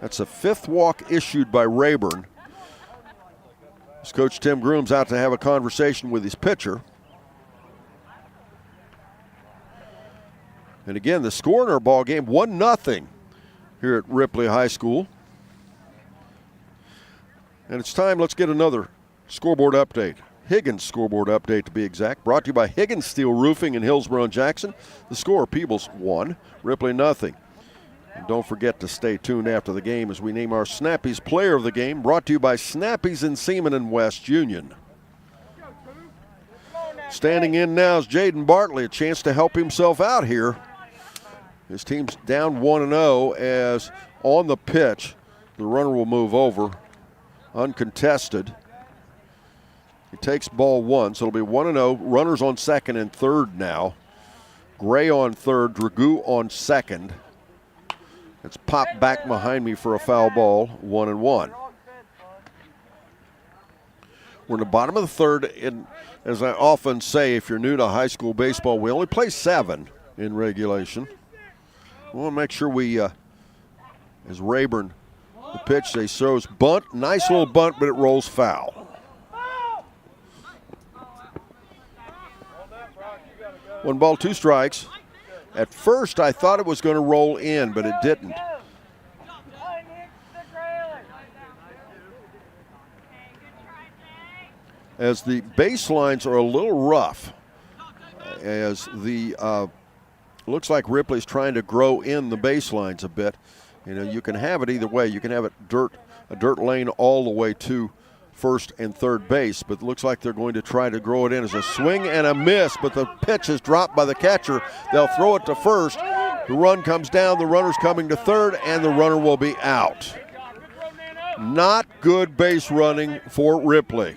That's the 5th walk issued by Rayburn. As Coach Tim Groom's out to have a conversation with his pitcher. And again, the score in our ball game, 1-0 here at Ripley High School. And it's time, let's get another scoreboard update. Higgins scoreboard update to be exact. Brought to you by Higgins Steel Roofing in Hillsborough and Jackson. The score, Peebles 1, Ripley 0. And don't forget to stay tuned after the game as we name our Snappies Player of the Game, brought to you by Snappies and Seaman and West Union. Standing in now is Jaden Bartley, a chance to help himself out here. His team's down 1-0 as on the pitch, the runner will move over, uncontested. He takes ball 1, so it'll be 1-0. Runners on second and third now. Gray on third, Dragoo on second. It's popped back behind me for a foul ball, 1-1. We're in the bottom of the third, and as I often say, if you're new to high school baseball, we only play 7 in regulation. We want to make sure we, as Rayburn, the pitch, they throws bunt, nice little bunt, but it rolls foul. 1 ball, 2 strikes. At first, I thought it was going to roll in, but it didn't. As the baselines are a little rough, as the looks like Ripley's trying to grow in the baselines a bit. You know, you can have it either way. You can have it a dirt lane all the way to first and third base, but it looks like they're going to try to grow it in as a swing and a miss, but the pitch is dropped by the catcher. They'll throw it to first. The run comes down, the runner's coming to third, and the runner will be out. Not good base running for Ripley.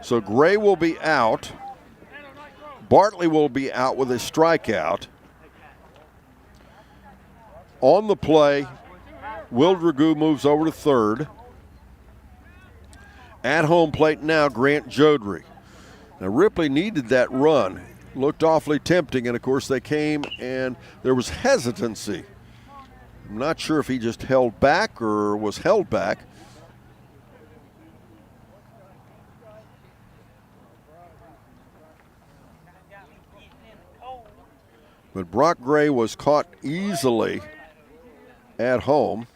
So Gray will be out. Bartley will be out with a strikeout. On the play, Will Dragoo moves over to third. At home plate now, Grant Jodry. Now Ripley needed that run. Looked awfully tempting, and of course they came and there was hesitancy. I'm not sure if he just held back or was held back. But Brock Gray was caught easily at home.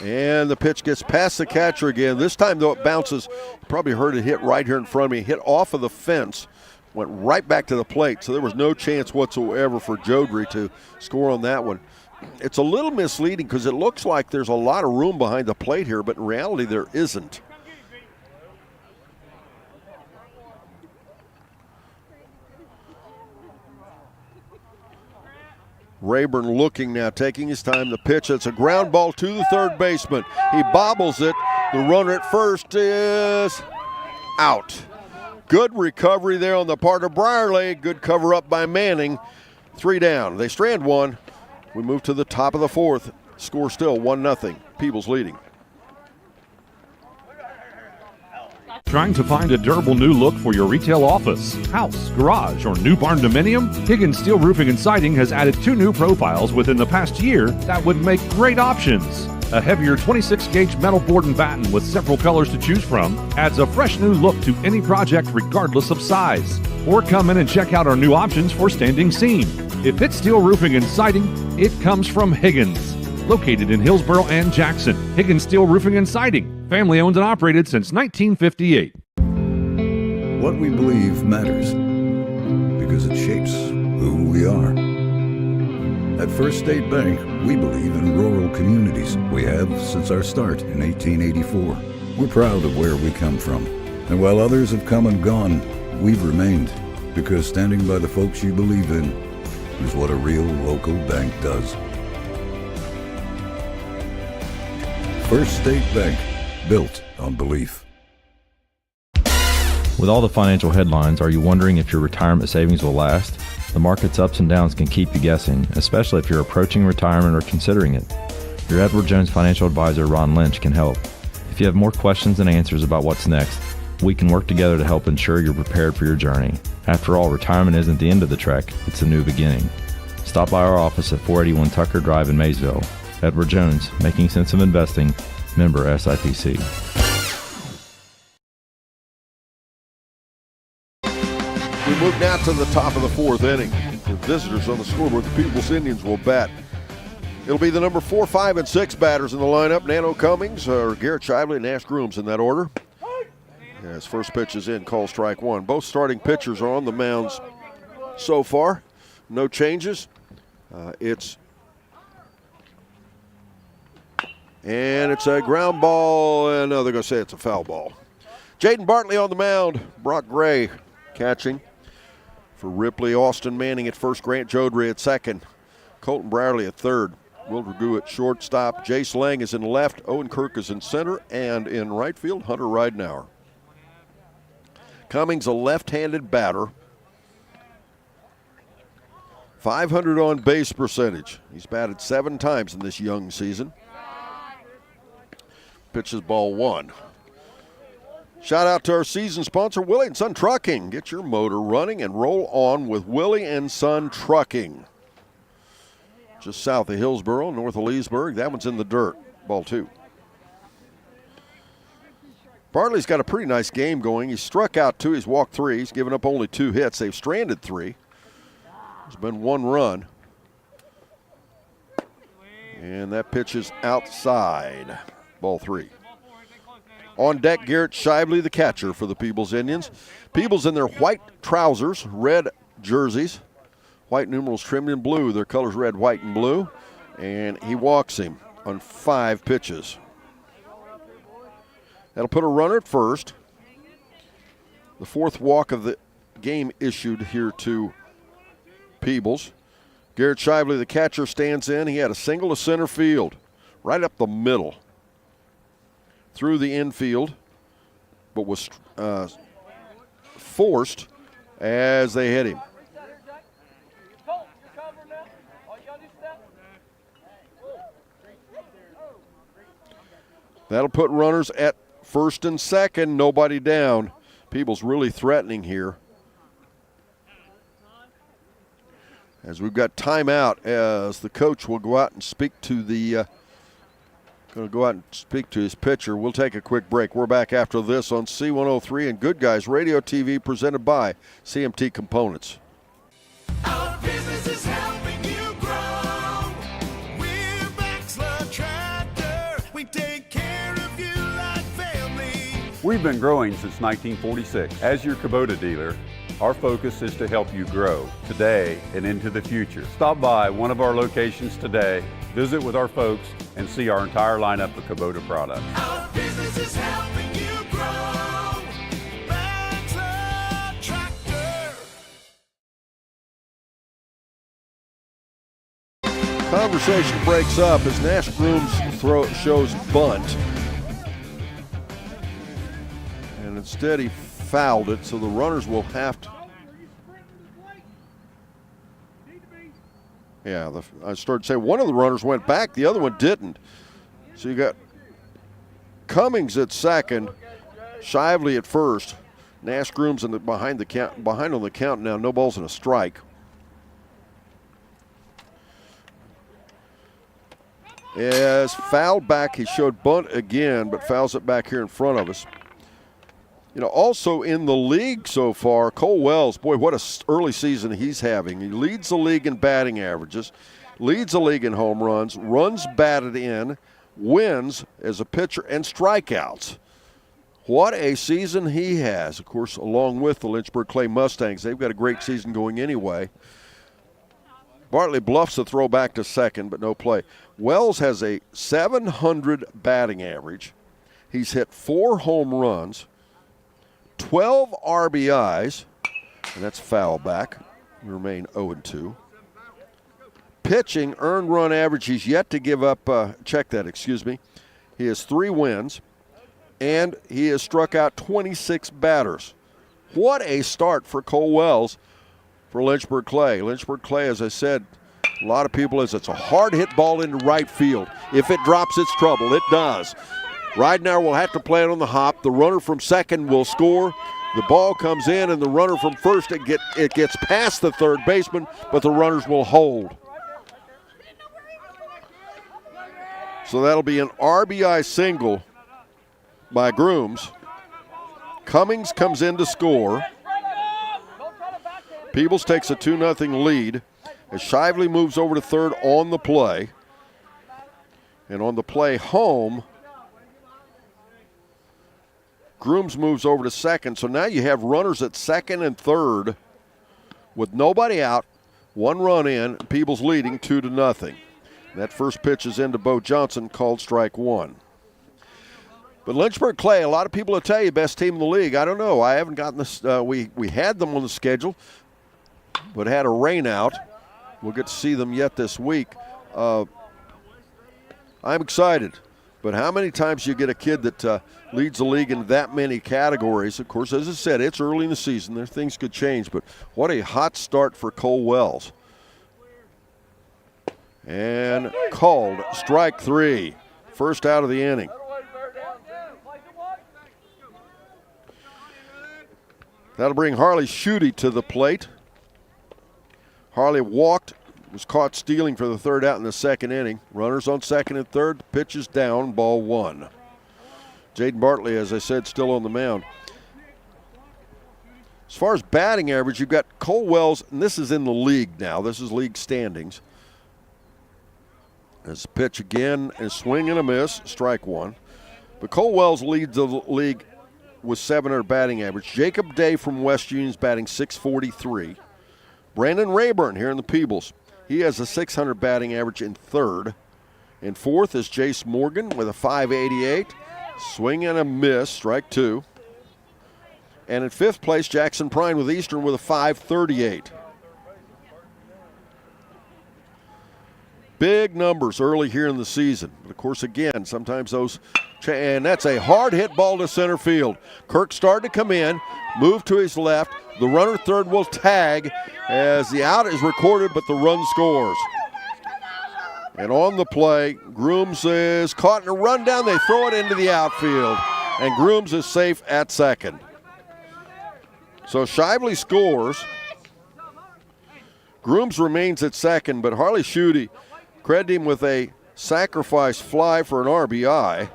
And the pitch gets past the catcher again. This time, though, it bounces. You probably heard it hit right here in front of me. Hit off of the fence, went right back to the plate. So there was no chance whatsoever for Jodry to score on that one. It's a little misleading because it looks like there's a lot of room behind the plate here, but in reality, there isn't. Rayburn looking now, taking his time. The pitch, it's a ground ball to the third baseman. He bobbles it. The runner at first is out. Good recovery there on the part of Brierly. Good cover up by Manning. 3 down. They strand one. We move to the top of the fourth. Score still 1-0. Peebles leading. Trying to find a durable new look for your retail office, house, garage, or new barn dominium? Higgins Steel Roofing and Siding has added 2 new profiles within the past year that would make great options. A heavier 26-gauge metal board and batten with several colors to choose from adds a fresh new look to any project regardless of size. Or come in and check out our new options for standing seam. If it's steel roofing and siding, it comes from Higgins. Located in Hillsboro and Jackson, Higgins Steel Roofing and Siding. Family owned and operated since 1958. What we believe matters because it shapes who we are. At First State Bank, we believe in rural communities. We have since our start in 1884. We're proud of where we come from. And while others have come and gone, we've remained because standing by the folks you believe in is what a real local bank does. First State Bank, built on belief. With all the financial headlines, are you wondering if your retirement savings will last? The market's ups and downs can keep you guessing, especially if you're approaching retirement or considering it. Your Edward Jones financial advisor, Ron Lynch, can help. If you have more questions than answers about what's next, we can work together to help ensure you're prepared for your journey. After all, retirement isn't the end of the trek, it's a new beginning. Stop by our office at 481 Tucker Drive in Maysville. Edward Jones, making sense of investing, member SIPC. We move now to the top of the fourth inning. The visitors on the scoreboard, the Peebles Indians will bat. It'll be the number 4, 5, and 6 batters in the lineup. Nano Cummings or Garrett Shively and Nash Grooms in that order. As first pitch is in, call strike one. Both starting pitchers are on the mounds so far. No changes. It's a ground ball, and no, they're going to say it's a foul ball. Jaden Bartley on the mound. Brock Gray catching for Ripley. Austin Manning at first. Grant Jodry at second. Colton Brierly at third. Will Dragoo at shortstop. Jace Lang is in left. Owen Kirk is in center. And in right field, Hunter Ridenauer. Cummings, a left-handed batter. 500 on base percentage. He's batted 7 times in this young season. Pitches ball 1. Shout out to our season sponsor, Willie & Son Trucking. Get your motor running and roll on with Willie & Son Trucking. Just south of Hillsboro, north of Leesburg. That one's in the dirt. Ball 2. Bartley's got a pretty nice game going. He's struck out 2. He's walked 3. He's given up only 2 hits. They've stranded 3. There's been 1 run. And that pitch is outside. Ball 3. On deck, Garrett Shively, the catcher for the Peebles Indians. Peebles in their white trousers, red jerseys, white numerals trimmed in blue. Their colors red, white, and blue. And he walks him on 5 pitches. That'll put a runner at first. The 4th walk of the game issued here to Peebles. Garrett Shively, the catcher, stands in. He had a single to center field, right up the middle, through the infield, but was forced as they hit him. That'll put runners at first and second, nobody down. Peebles really threatening here. As we've got timeout, as the coach will go out and speak to his pitcher. We'll take a quick break. We're back after this on C103 and Good Guys Radio TV, presented by CMT Components. Our business is helping you grow. We're Baxler Tractor. We take care of you like family. We've been growing since 1946. As your Kubota dealer, our focus is to help you grow today and into the future. Stop by one of our locations today, visit with our folks, and see our entire lineup of Kubota products. Our business is helping you grow. Baxter Tractor. Conversation breaks up as Nash Grooms shows bunt. And instead he fouled it, so the runners will have to. Yeah, I started to say one of the runners went back, the other one didn't. So you got Cummings at second, Shively at first, Nash Grooms behind on the count now, no balls and a strike. As fouled back, he showed bunt again, but fouls it back here in front of us. You know, also in the league so far, Cole Wells, boy, what an early season he's having. He leads the league in batting averages, leads the league in home runs, runs batted in, wins as a pitcher, and strikeouts. What a season he has, of course, along with the Lynchburg Clay Mustangs. They've got a great season going anyway. Bartley bluffs the throw back to second, but no play. Wells has a .700 batting average. He's hit 4 home runs, 12 RBIs, and that's foul back. We remain 0-2. Pitching, earned run average, he's yet to give up, He has 3 wins, and he has struck out 26 batters. What a start for Cole Wells for Lynchburg Clay. Lynchburg Clay, as I said, a lot of people, it's a hard hit ball into right field. If it drops, it's trouble. It does. Ridenour will have to play it on the hop. The runner from second will score. The ball comes in, and the runner from first, it gets past the third baseman, but the runners will hold. So that'll be an RBI single by Grooms. Cummings comes in to score. Peebles takes a 2-0 lead as Shively moves over to third on the play. And on the play home, Grooms moves over to second. So now you have runners at second and third with nobody out, 1 run in, Peebles leading 2-0. That first pitch is into Bo Johnson, called strike 1. But Lynchburg Clay, a lot of people will tell you best team in the league. I don't know. I haven't gotten this. We had them on the schedule, but had a rain out. We'll get to see them yet this week. I'm excited. But how many times you get a kid that leads the league in that many categories? Of course, as I said, it's early in the season. There things could change. But what a hot start for Cole Wells. And called strike 3. First out of the inning. That'll bring Harley Schutte to the plate. Harley walked, was caught stealing for the third out in the second inning. Runners on second and third, pitch is down, ball 1. Jaden Bartley, as I said, still on the mound. As far as batting average, you've got Cole Wells, and this is in the league now. This is league standings. As pitch again, and swing and a miss, strike 1. But Cole Wells leads the league with .700 batting average. Jacob Day from West Union's batting .643. Brandon Rayburn here in the Peebles. He has a 600 batting average in third. In fourth is Jace Morgan with a 588. Swing and a miss, strike two. And in fifth place, Jackson Prine with Eastern with a 538. Big numbers early here in the season. But of course, again, sometimes those, and that's a hard hit ball to center field. Kirk started to come in, move to his left. The runner third will tag as the out is recorded, but the run scores. And on the play, Grooms is caught in a rundown. They throw it into the outfield, and Grooms is safe at second. So Shively scores. Grooms remains at second, but Harley Schutte credited him with a sacrifice fly for an RBI.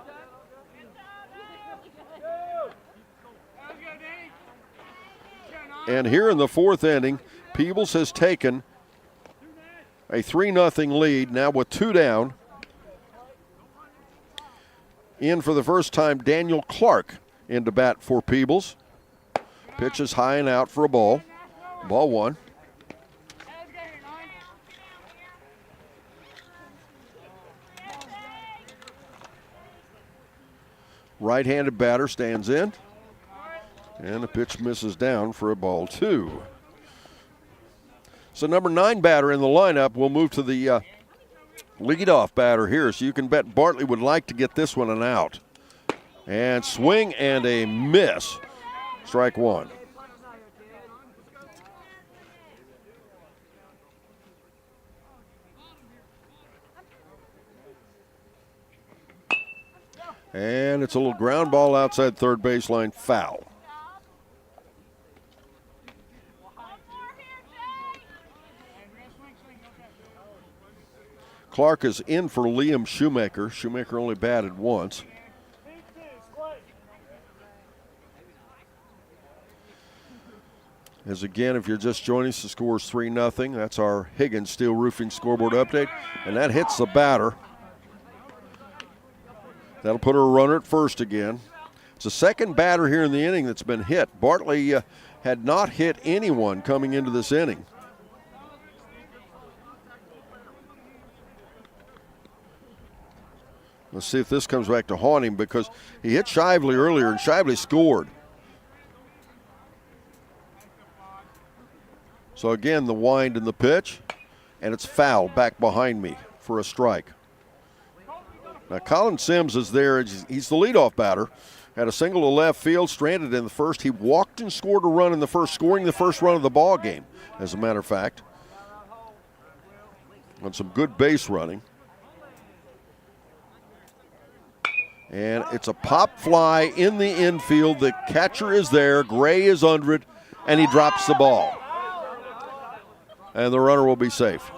And here in the fourth inning, Peebles has taken a 3-0 lead, now with 2 down. In for the first time, Daniel Clark into bat for Peebles. Pitch is high and out for a ball. Ball one. Right-handed batter stands in. And the pitch misses down for a ball two. So number 9 batter in the lineup will move to the leadoff batter here. So you can bet Bartley would like to get this one an out. And swing and a miss. Strike one. And it's a little ground ball outside third baseline, foul. Clark is in for Liam Shoemaker. Shoemaker only batted once. As again, if you're just joining us, the score is 3-0. That's our Higgins Steel Roofing scoreboard update. And that hits the batter. That'll put a runner at first again. It's the second batter here in the inning that's been hit. Bartley had not hit anyone coming into this inning. Let's see if this comes back to haunt him, because he hit Shively earlier and Shively scored. So again, the wind and the pitch, and it's foul back behind me for a strike. Now Colin Sims is there. He's the leadoff batter. Had a single to left field, stranded in the first. He walked and scored a run in the first, scoring the first run of the ball game, as a matter of fact. On some good base running. And it's a pop fly in the infield. The catcher is there. Gray is under it, and he drops the ball. And the runner will be safe.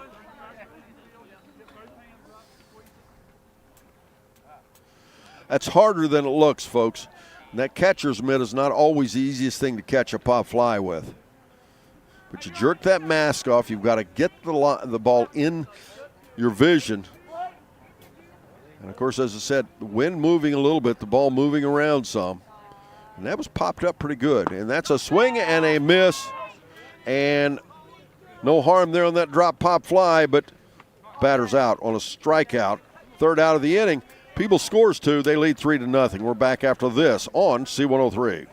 That's harder than it looks, folks. And that catcher's mitt is not always the easiest thing to catch a pop fly with. But you jerk that mask off. You've got to get the ball in your vision. And, of course, as I said, the wind moving a little bit, the ball moving around some. And that was popped up pretty good. And that's a swing and a miss. And no harm there on that drop pop fly, but batter's out on a strikeout. Third out of the inning. Peebles scores 2. They lead 3-0. We're back after this on C103.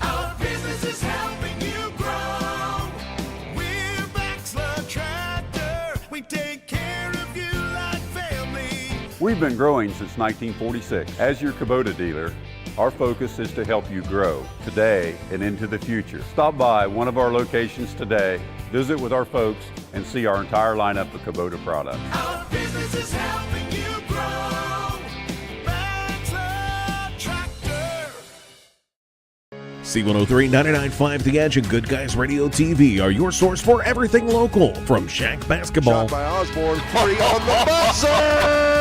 Our business is helping you grow. We're Baxter Tractor. We take care of you like family. We've been growing since 1946. As your Kubota dealer, our focus is to help you grow today and into the future. Stop by one of our locations today, visit with our folks, and see our entire lineup of Kubota products. Our business is helping you grow. Baxter Tractor. C103, 99.5 The Edge, and Good Guys Radio TV are your source for everything local. From Shack basketball Shot by Osborne. 3 on the buzzer.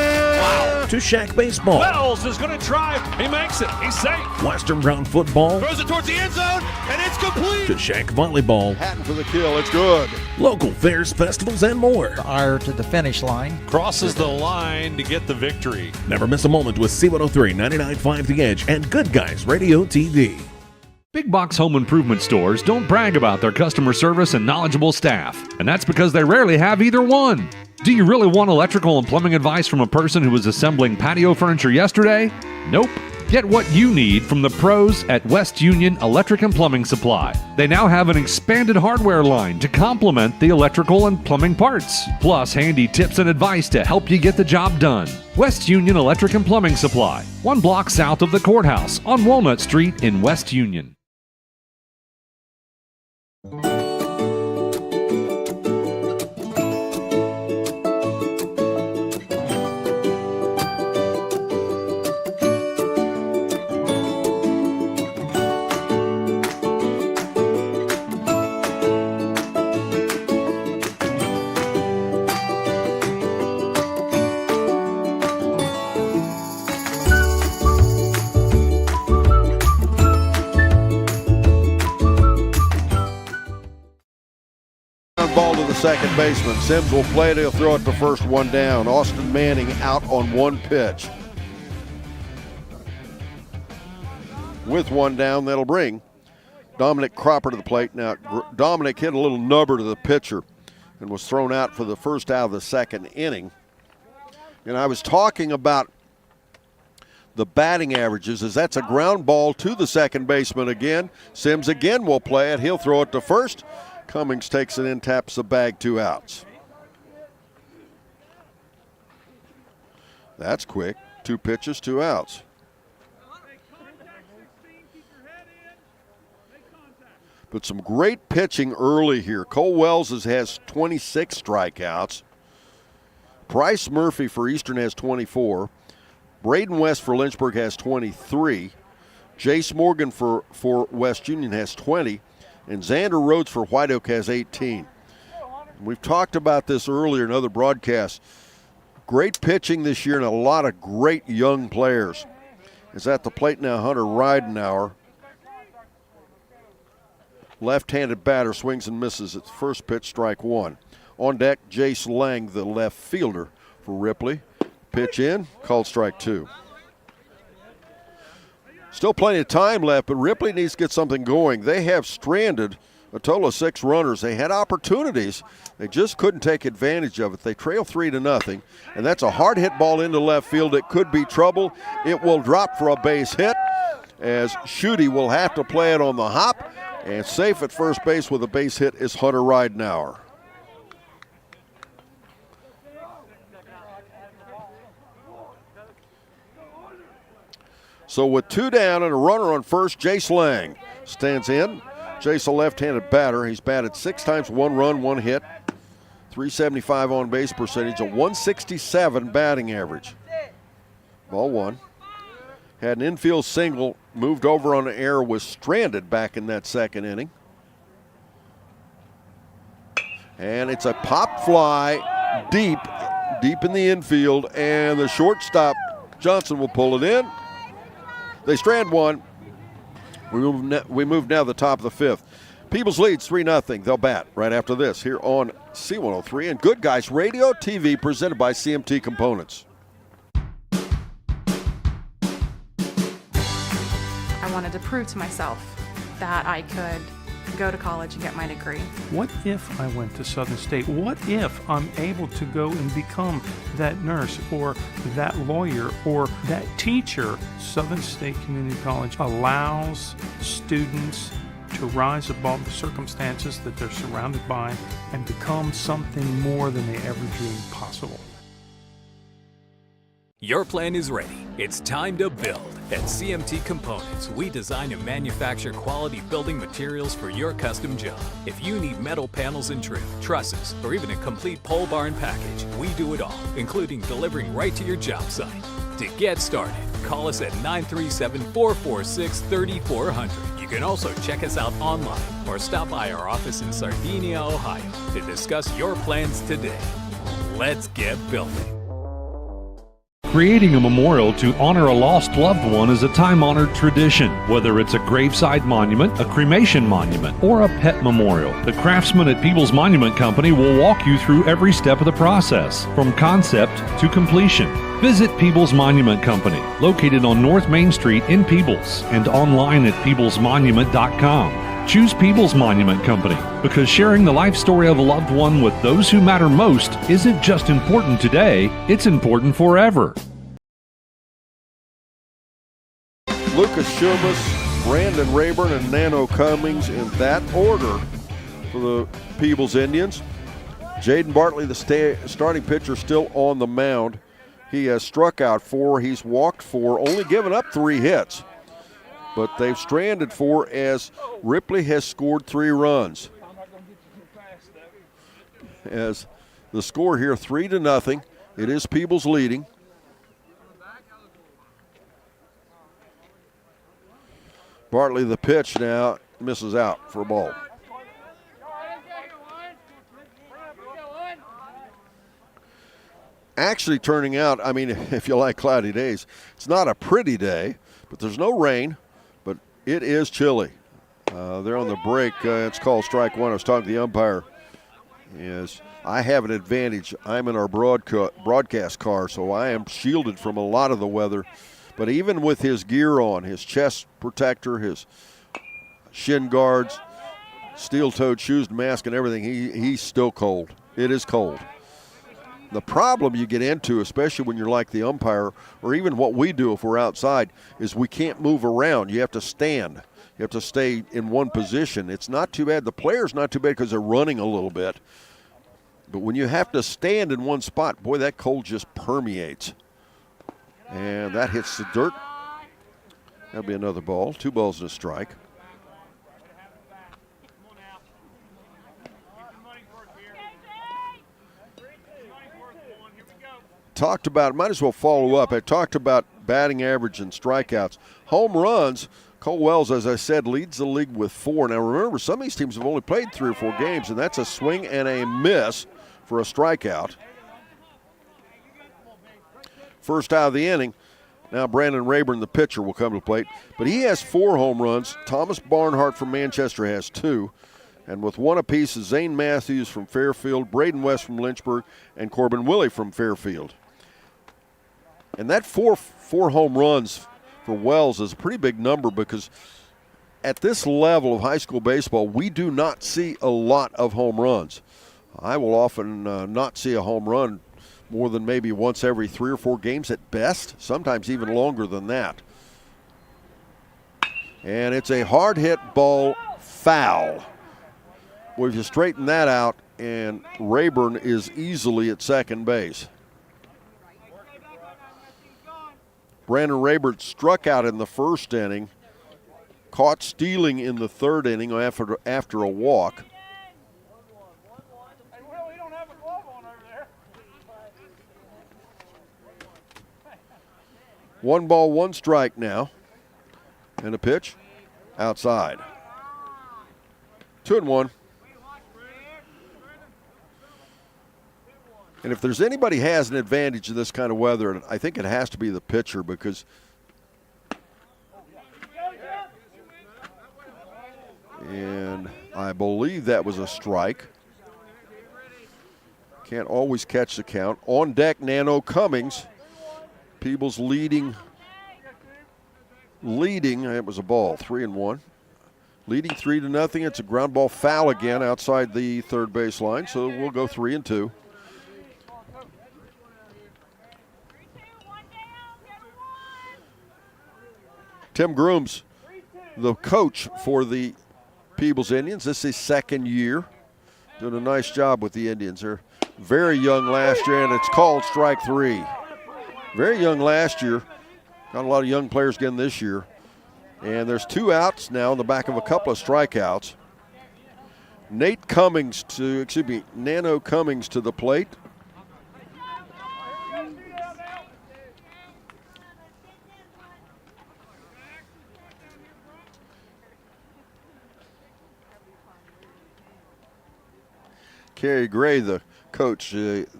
to Shack baseball, Wells is going to drive. He makes it. He's safe. Western Brown football, Throws it towards the end zone, and it's complete. to Shack volleyball, Hatton for the kill. It's good. local fairs, festivals, and more. Ire to the finish line. Crosses the line to get the victory. Never miss a moment with C103, 99.5 The Edge, and Good Guys Radio TV. Big box home improvement stores don't brag about their customer service and knowledgeable staff, and that's because they rarely have either one. Do you really want electrical and plumbing advice from a person who was assembling patio furniture yesterday? Nope. Get what you need from the pros at West Union Electric and Plumbing Supply. They now have an expanded hardware line to complement the electrical and plumbing parts, plus handy tips and advice to help you get the job done. West Union Electric and Plumbing Supply, 1 block south of the courthouse on Walnut Street in West Union. Ball to the second baseman. Sims will play it. He'll throw it to first, 1 down. Austin Manning out on 1 pitch. With 1 down, that'll bring Dominic Cropper to the plate. Now, Dominic hit a little nubber to the pitcher and was thrown out for the first out of the second inning. And I was talking about the batting averages, as that's a ground ball to the second baseman again. Sims again will play it. He'll throw it to first. Cummings takes it in, taps the bag, 2 outs. That's quick. 2 pitches, 2 outs. But some great pitching early here. Cole Wells has 26 strikeouts. Bryce Murphy for Eastern has 24. Braden West for Lynchburg has 23. Jace Morgan for West Union has 20. And Xander Rhodes for White Oak has 18. We've talked about this earlier in other broadcasts. Great pitching this year and a lot of great young players. Is at the plate now, Hunter Ridenauer. Left-handed batter, swings and misses at the first pitch, strike 1. On deck, Jace Lang, the left fielder for Ripley. Pitch in, called strike 2. Still plenty of time left, but Ripley needs to get something going. They have stranded a total of 6 runners. They had opportunities. They just couldn't take advantage of it. They trail 3-0, and that's a hard hit ball into left field. It could be trouble. It will drop for a base hit, as Schutte will have to play it on the hop, and safe at first base with a base hit is Hunter Ridenauer. So with 2 down and a runner on first, Jace Lang stands in. Jace, a left-handed batter. He's batted 6 times, 1 run, 1 hit. .375 on base percentage, a .167 batting average. Ball 1. Had an infield single, moved over on the air, was stranded back in that second inning. And it's a pop fly deep in the infield, and the shortstop, Johnson, will pull it in. They strand 1. We move now to the top of the 5th. Peebles leads 3-0. They'll bat right after this here on C103 and Good Guys Radio TV, presented by CMT Components. I wanted to prove to myself that I could go to college and get my degree. What if I went to Southern State? What if I'm able to go and become that nurse or that lawyer or that teacher? Southern State Community College allows students to rise above the circumstances that they're surrounded by and become something more than they ever dreamed possible. Your plan is ready. It's time to build. At CMT Components, we design and manufacture quality building materials for your custom job. If you need metal panels and trim, trusses, or even a complete pole barn package, we do it all, including delivering right to your job site. To get started, call us at 937-446-3400. You can also check us out online or stop by our office in Sardinia, Ohio to discuss your plans today. Let's get building. Creating a memorial to honor a lost loved one is a time-honored tradition. Whether it's a graveside monument, a cremation monument, or a pet memorial, the craftsmen at Peebles Monument Company will walk you through every step of the process, from concept to completion. Visit Peebles Monument Company, located on North Main Street in Peebles, and online at peeblesmonument.com. Choose Peebles Monument Company because sharing the life story of a loved one with those who matter most isn't just important today, it's important forever. Lucas Schumas, Brandon Rayburn, and Nano Cummings in that order for the Peebles Indians. Jaden Bartley, the starting pitcher, still on the mound. He has struck out 4, he's walked 4, only given up 3 hits. But they've stranded 4 as Ripley has scored 3 runs. As the score here, 3-0. It is Peebles leading. Bartley the pitch now, misses out for a ball. Actually turning out, I mean, if you like cloudy days, it's not a pretty day, but there's no rain, but it is chilly. They're on the break. It's called strike 1. I was talking to the umpire. Yes, I have an advantage. I'm in our broadcast car, so I am shielded from a lot of the weather. But even with his gear on, his chest protector, his shin guards, steel-toed shoes, mask, and everything, he's still cold. It is cold. The problem you get into, especially when you're like the umpire, or even what we do if we're outside, is we can't move around. You have to stand. You have to stay in one position. It's not too bad. The player's not too bad because they're running a little bit. But when you have to stand in one spot, boy, that cold just permeates. And that hits the dirt. That'll be another ball. 2 balls and a strike. Talked about, might as well follow up. I talked about batting average and strikeouts. Home runs, Cole Wells, as I said, leads the league with 4. Now remember, some of these teams have only played 3 or 4 games, and that's a swing and a miss for a strikeout. First out of the inning. Now Brandon Rayburn, the pitcher, will come to the plate. But he has 4 home runs. Thomas Barnhart from Manchester has 2. And with 1 apiece is Zane Matthews from Fairfield, Braden West from Lynchburg, and Corbin Willey from Fairfield. And that 4 home runs for Wells is a pretty big number because at this level of high school baseball, we do not see a lot of home runs. I will often not see a home run more than maybe once every 3 or 4 games at best, sometimes even longer than that. And it's a hard hit ball, foul. We've just straightened that out, and Rayburn is easily at second base. Brandon Rayburn struck out in the first inning, caught stealing in the third inning after a walk. One ball, 1 strike now. And a pitch outside. 2-1. And if there's anybody has an advantage in this kind of weather, I think it has to be the pitcher because and I believe that was a strike. Can't always catch the count. On deck, Nano Cummings. Peebles leading. It was a ball, 3-1. Leading 3-0. It's a ground ball foul again outside the third base line, so we'll go 3-2. Tim Grooms, the coach for the Peebles Indians. This is his second year. Doing a nice job with the Indians. They're very young last year, and it's called strike 3. Very young last year. Got a lot of young players again this year. And there's 2 outs now in the back of a couple of strikeouts. Nano Cummings to the plate. Kerry Gray, the coach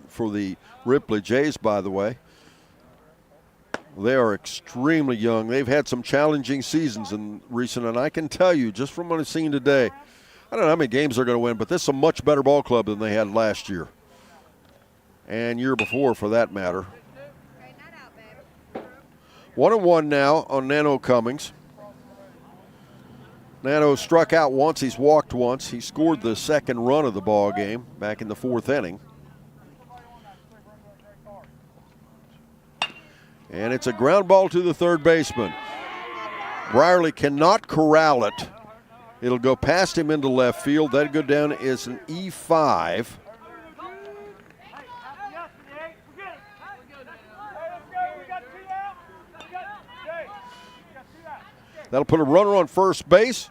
for the Ripley Jays, by the way. They are extremely young. They've had some challenging seasons in recent, and I can tell you just from what I've seen today, I don't know how many games they're going to win, but this is a much better ball club than they had last year and year before for that matter. 1-1 now on Nano Cummings. Nano struck out once, he's walked once. He scored the second run of the ball game back in the fourth inning. And it's a ground ball to the third baseman. Brierly cannot corral it. It'll go past him into left field. That'll go down as an E5. That'll put a runner on first base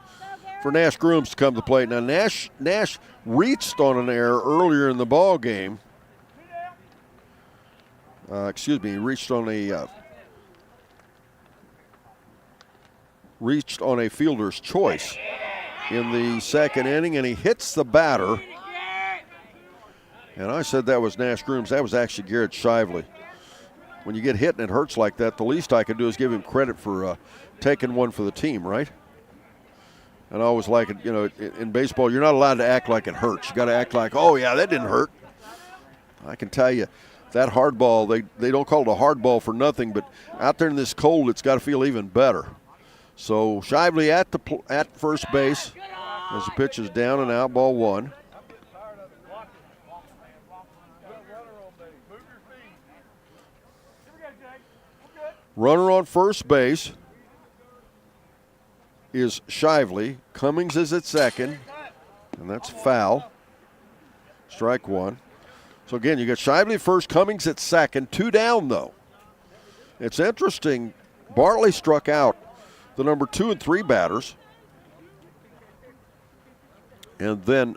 for Nash Grooms to come to the plate. Now Nash reached on an error earlier in the ball game. He reached on a fielder's choice in the second inning, and he hits the batter. And I said that was Nash Grooms. That was actually Garrett Shively. When you get hit and it hurts like that, the least I could do is give him credit for taking one for the team, right? And I always like it, in baseball, you're not allowed to act like it hurts. You got to act like, oh, yeah, that didn't hurt. I can tell you, that hard ball, they don't call it a hard ball for nothing, but out there in this cold, it's got to feel even better. So Shively at first base as the pitch is down and out, ball one. Runner on first base is Shively. Cummings is at second, and that's foul. Strike one. So again, you got Shively first, Cummings at second, 2 down though. It's interesting, Bartley struck out the number 2 and 3 batters. And then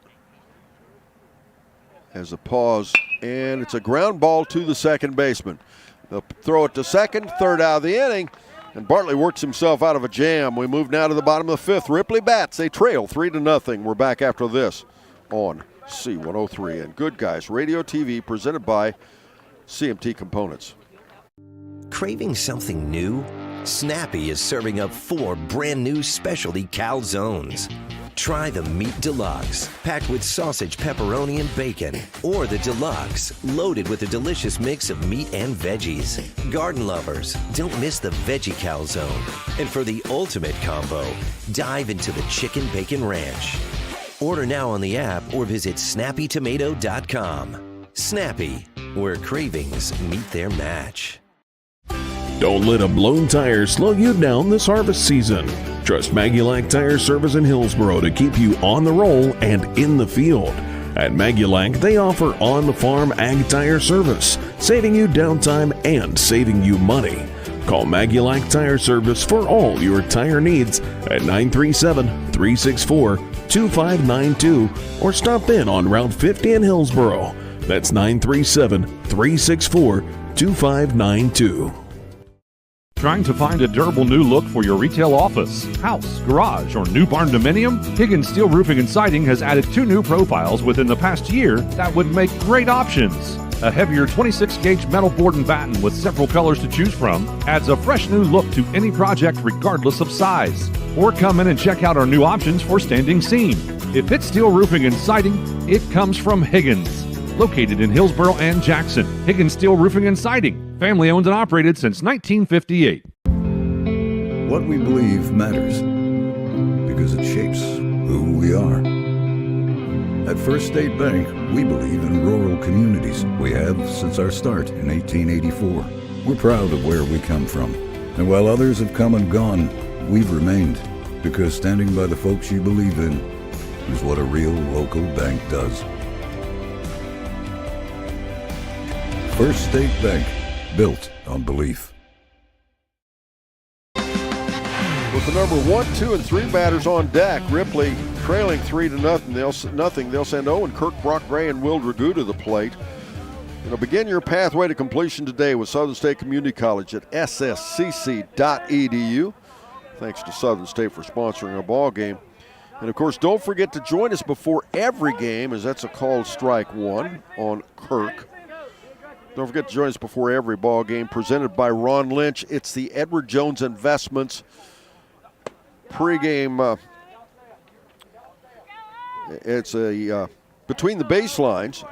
as a pause, and it's a ground ball to the second baseman. They'll throw it to second, third out of the inning, and Bartley works himself out of a jam. We move now to the bottom of the fifth. Ripley bats. They trail 3-0. We're back after this on C103 and Good Guys Radio TV, presented by CMT Components. Craving something new? Snappy is serving up 4 brand new specialty calzones. Try the Meat Deluxe, packed with sausage, pepperoni, and bacon. Or the Deluxe, loaded with a delicious mix of meat and veggies. Garden lovers, don't miss the Veggie Calzone. And for the ultimate combo, dive into the Chicken Bacon Ranch. Order now on the app or visit snappytomato.com. Snappy, where cravings meet their match. Don't let a blown tire slow you down this harvest season. Trust Maggulac Tire Service in Hillsboro to keep you on the roll and in the field. At Maggulac, they offer on-the-farm ag tire service, saving you downtime and saving you money. Call Maggulac Tire Service for all your tire needs at 937-364-2592 or stop in on Route 50 in Hillsboro. That's 937-364-2592. Trying to find a durable new look for your retail office, house, garage, or new barn dominium? Higgins Steel Roofing and Siding has added 2 new profiles within the past year that would make great options. A heavier 26-gauge metal board and batten with several colors to choose from adds a fresh new look to any project regardless of size. Or come in and check out our new options for standing seam. If it's steel roofing and siding, it comes from Higgins. Located in Hillsboro and Jackson, Higgins Steel Roofing and Siding. Family owned and operated since 1958. What we believe matters because it shapes who we are. At First State Bank, we believe in rural communities. We have since our start in 1884. We're proud of where we come from. And while others have come and gone, we've remained because standing by the folks you believe in is what a real local bank does. First State Bank, built on belief. With the number 1, 2, and 3 batters on deck, Ripley trailing 3-0. They'll send Owen Kirk, Brock Gray, and Will Dragoo to the plate. Begin your pathway to completion today with Southern State Community College at sscc.edu. Thanks to Southern State for sponsoring our ball game. And of course, don't forget to join us before every game, as that's a called strike one on Kirk. Don't forget to join us before every ball game. Presented by Ron Lynch. It's the Edward Jones Investments pregame. It's a between the baselines.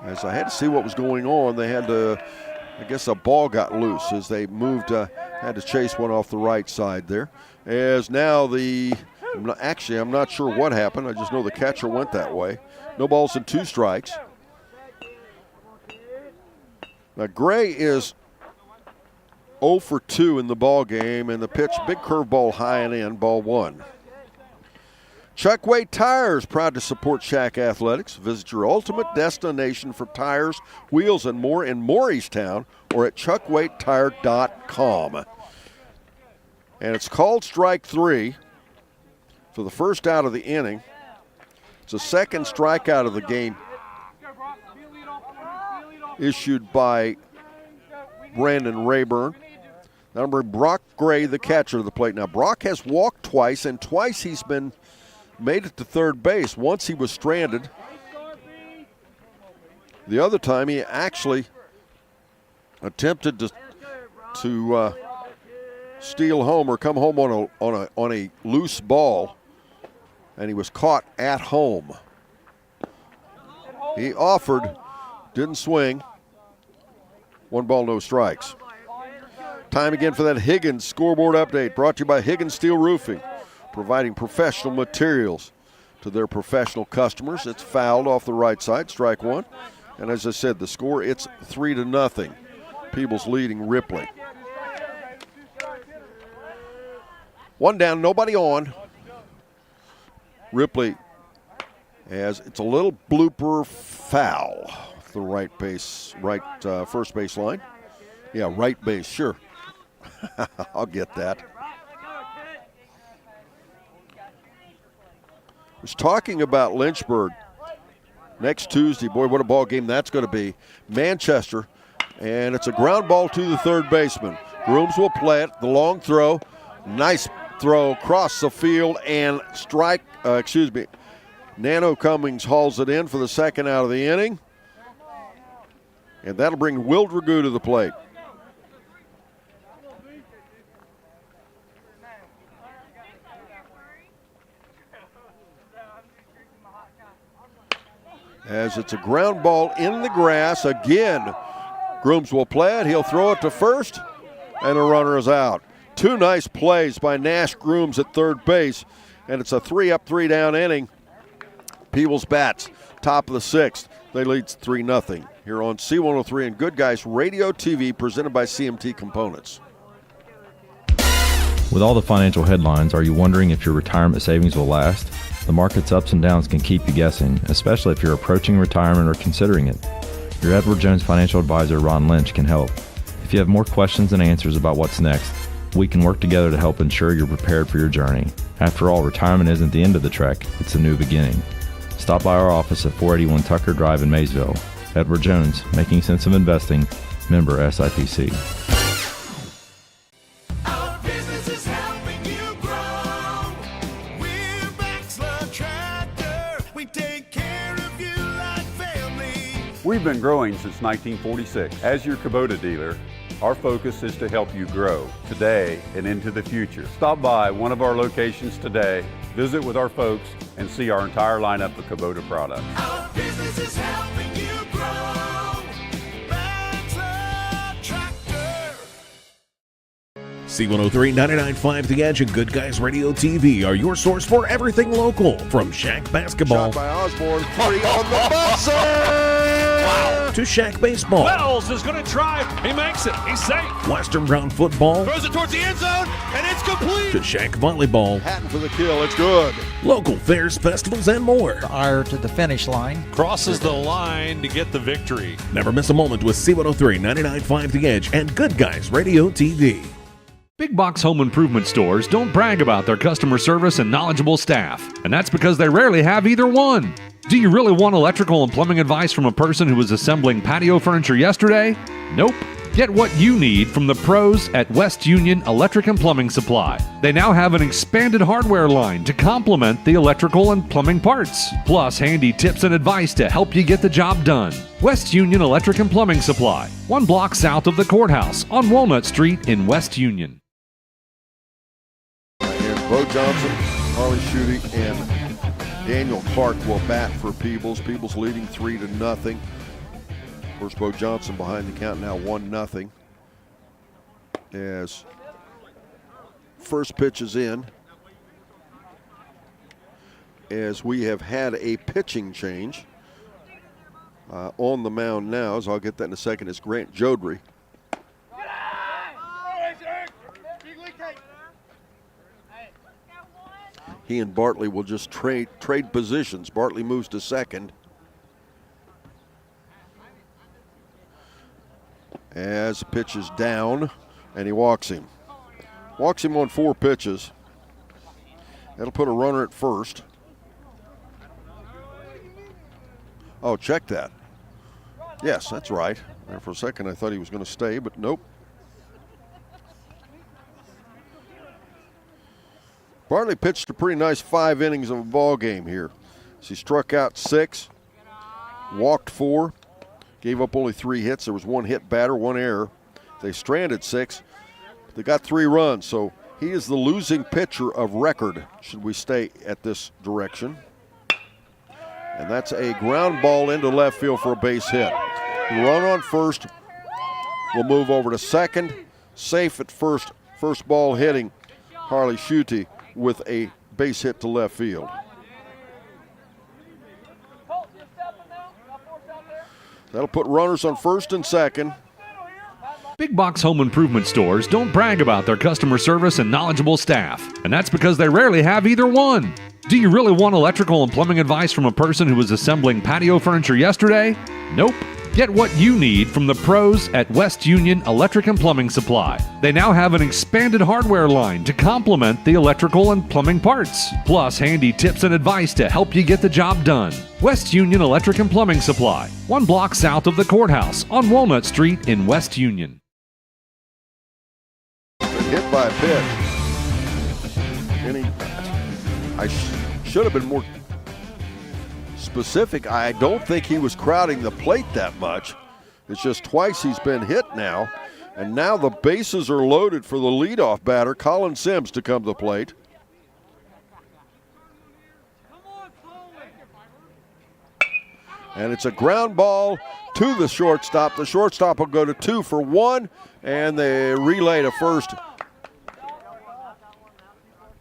As I had to see what was going on, they had to, I guess a ball got loose as they moved, had to chase one off the right side there. As now I'm not sure what happened. I just know the catcher went that way. No balls and 2 strikes. Now Gray is 0 for 2 in the ball game, and the pitch, big curveball high and in, ball 1. Chuck Wade Tires, proud to support SHAC Athletics. Visit your ultimate destination for tires, wheels, and more in Morristown or at chuckwadetire.com. And it's called strike 3 for the first out of the inning. It's the second strikeout of the game issued by Brandon Rayburn. Number Brock Gray, the catcher of the plate. Now, Brock has walked twice, and twice he's made it to third base. Once he was stranded. The other time he actually attempted to steal home or come home on a loose ball, and he was caught at home. He offered, didn't swing. 1 ball, no strikes. Time again for that Higgins scoreboard update, brought to you by Higgins Steel Roofing, providing professional materials to their professional customers. It's fouled off the right side, strike 1. And as I said, the score, it's 3-0. Peebles leading Ripley. 1 down, nobody on. Ripley has, it's a little blooper foul. The first base line. Yeah, right base, sure. I'll get that. Was talking about Lynchburg next Tuesday. Boy, what a ball game that's going to be. Manchester, and it's a ground ball to the third baseman. Grooms will play it. The long throw, nice throw across the field and strike. Nano Cummings hauls it in for the second out of the inning, and that'll bring Will Dragoo to the plate. As it's a ground ball in the grass again. Grooms will play it. He'll throw it to first, and the runner is out. 2 nice plays by Nash Grooms at third base, and it's a 3-up, 3-down inning. Peebles bats, top of the 6th. They lead 3-0 here on C103 and Good Guys Radio TV, presented by CMT Components. With all the financial headlines, are you wondering if your retirement savings will last? The market's ups and downs can keep you guessing, especially if you're approaching retirement or considering it. Your Edward Jones financial advisor, Ron Lynch, can help. If you have more questions than answers about what's next, we can work together to help ensure you're prepared for your journey. After all, retirement isn't the end of the trek, it's a new beginning. Stop by our office at 481 Tucker Drive in Maysville. Edward Jones, making sense of investing, member SIPC. We've been growing since 1946. As your Kubota dealer, our focus is to help you grow today and into the future. Stop by one of our locations today, visit with our folks, and see our entire lineup of Kubota products. Our business is helping you grow. Maxler Tractor. C103, 99.5 The Edge, and Good Guys Radio TV are your source for everything local. From SHAC basketball Shot by Osborne, 3 on the buzzer! to SHAC baseball, Wells is going to drive. He makes it. He's safe. Western Brown football, Throws it towards the end zone, and it's complete. to SHAC volleyball, Hatton for the kill, it's good. local fairs, festivals, and more. Ire to the finish line. Crosses the line to get the victory. Never miss a moment with C103, 99.5 The Edge, and Good Guys Radio TV. Big box home improvement stores don't brag about their customer service and knowledgeable staff, and that's because they rarely have either one. Do you really want electrical and plumbing advice from a person who was assembling patio furniture yesterday? Nope. Get what you need from the pros at West Union Electric and Plumbing Supply. They now have an expanded hardware line to complement the electrical and plumbing parts, plus handy tips and advice to help you get the job done. West Union Electric and Plumbing Supply, 1 block south of the courthouse on Walnut Street in West Union. And Bo Johnson, Harley Schutte, and Daniel Clark will bat for Peebles. Peebles leading 3-0. Of course, Bo Johnson behind the count now 1-0. As first pitch is in. As we have had a pitching change on the mound now, as I'll get that in a second, is Grant Jodry. He and Bartley will just trade positions. Bartley moves to second. As the pitch is down, and he walks him. Walks him on 4 pitches. That'll put a runner at first. Oh, check that. Yes, that's right. There for a second I thought he was going to stay, but nope. Bartley pitched a pretty nice 5 innings of a ball game here. So he struck out 6, walked 4, gave up only 3 hits. There was 1 hit batter, 1 error. They stranded 6. They got 3 runs, so he is the losing pitcher of record, should we stay at this direction. And that's a ground ball into left field for a base hit. The run on first will move over to second. Safe at first. First ball hitting Harley Schutte with a base hit to left field. That'll put runners on first and second. Big box home improvement stores don't brag about their customer service and knowledgeable staff, and that's because they rarely have either one. Do you really want electrical and plumbing advice from a person who was assembling patio furniture yesterday? Nope. Get what you need from the pros at West Union Electric and Plumbing Supply. They now have an expanded hardware line to complement the electrical and plumbing parts, plus handy tips and advice to help you get the job done. West Union Electric and Plumbing Supply, 1 block south of the courthouse on Walnut Street in West Union. Hit by a pitch. I should have been more specific. I don't think he was crowding the plate that much. It's just twice he's been hit now. And now the bases are loaded for the leadoff batter, Colin Sims, to come to the plate. And it's a ground ball to the shortstop. The shortstop will go to 2 for 1, and the relay to first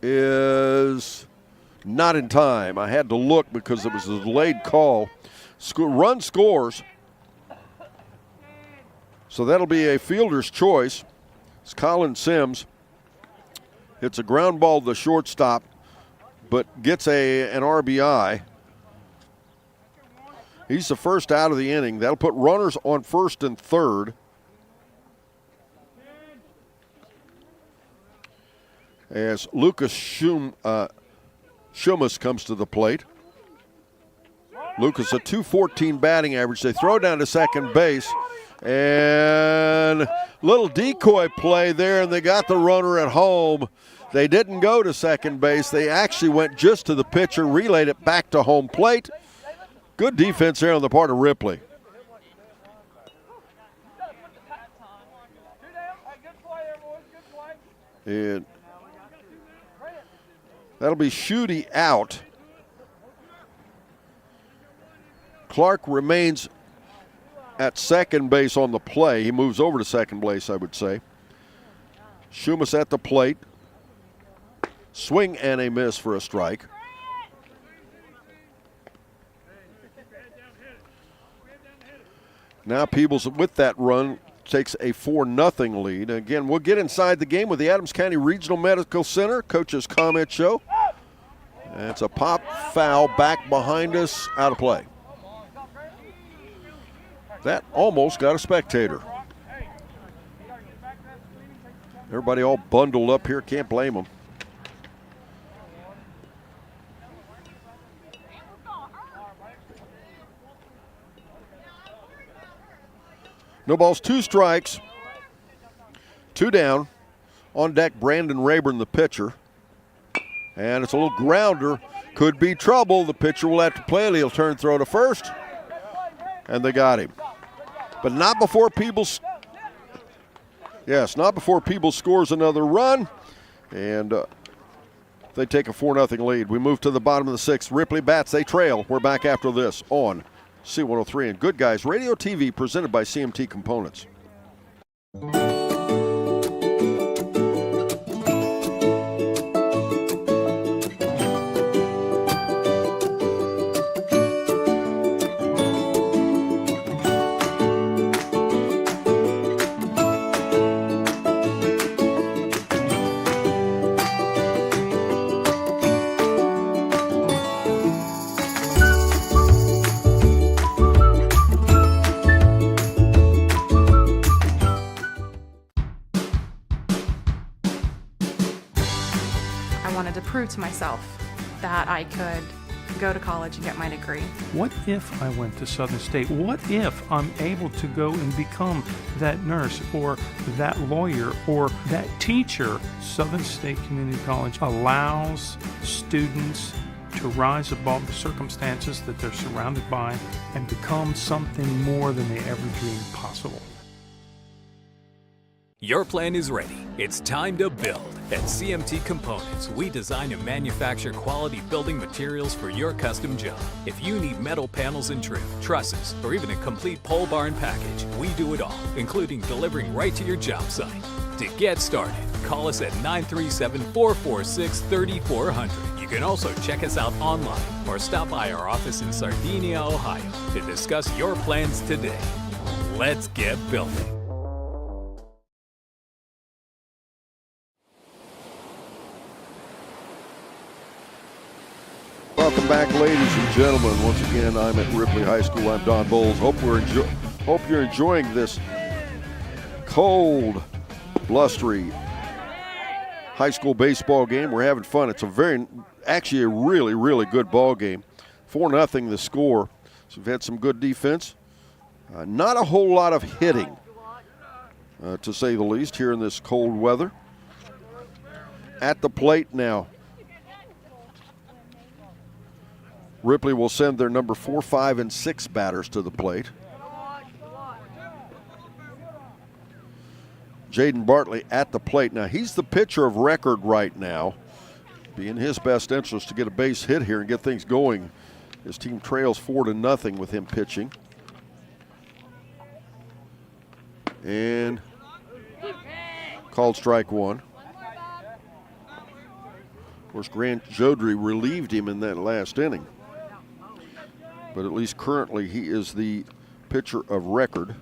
is not in time. I had to look because it was a delayed call. Run scores. So that'll be a fielder's choice. It's Colin Sims. It's a ground ball to the shortstop, but gets an RBI. He's the first out of the inning. That'll put runners on first and third. As Lucas Schumas comes to the plate. Lucas, a .214 batting average. They throw down to second base. And little decoy play there, and they got the runner at home. They didn't go to second base. They actually went just to the pitcher, relayed it back to home plate. Good defense there on the part of Ripley. And that'll be Schutte out. Clark remains at second base on the play. He moves over to second base, I would say. Schumas at the plate. Swing and a miss for a strike. Now Peebles, with that run, takes a 4-0 lead. Again, we'll get inside the game with the Adams County Regional Medical Center Coach's Comment Show. And it's a pop foul back behind us, out of play. That almost got a spectator. Everybody all bundled up here, can't blame them. No balls, 2 strikes. 2 down. On deck, Brandon Rayburn, the pitcher. And it's a little grounder. Could be trouble. The pitcher will have to play it. He'll turn throw to first. And they got him. But not before Peebles. Yes, not before Peebles scores another run. And they take a 4-0 lead. We move to the bottom of the 6th. Ripley bats. They trail. We're back after this on C103 and Good Guys Radio TV, presented by CMT Components. Prove to myself that I could go to college and get my degree. What if I went to Southern State? What if I'm able to go and become that nurse or that lawyer or that teacher? Southern State Community College allows students to rise above the circumstances that they're surrounded by and become something more than they ever dreamed possible. Your plan is ready. It's time to build. At CMT Components, we design and manufacture quality building materials for your custom job. If you need metal panels and trim, trusses, or even a complete pole barn package, we do it all, including delivering right to your job site. To get started, call us at 937-446-3400. You can also check us out online or stop by our office in Sardinia, Ohio to discuss your plans today. Let's get building. Welcome back, ladies and gentlemen. Once again, I'm at Ripley High School. I'm Don Bowles. Hope you're enjoying this cold, blustery high school baseball game. We're having fun. It's actually a really, really good ball game. 4-0 the score. So we've had some good defense. Not a whole lot of hitting, to say the least, here in this cold weather. At the plate now, Ripley will send their number 4, 5, and 6 batters to the plate. Jaden Bartley at the plate. Now, he's the pitcher of record right now. Be in his best interest to get a base hit here and get things going. His team trails 4-0 with him pitching. And called strike 1. Of course, Grant Jodry relieved him in that last inning. But at least currently he is the pitcher of record.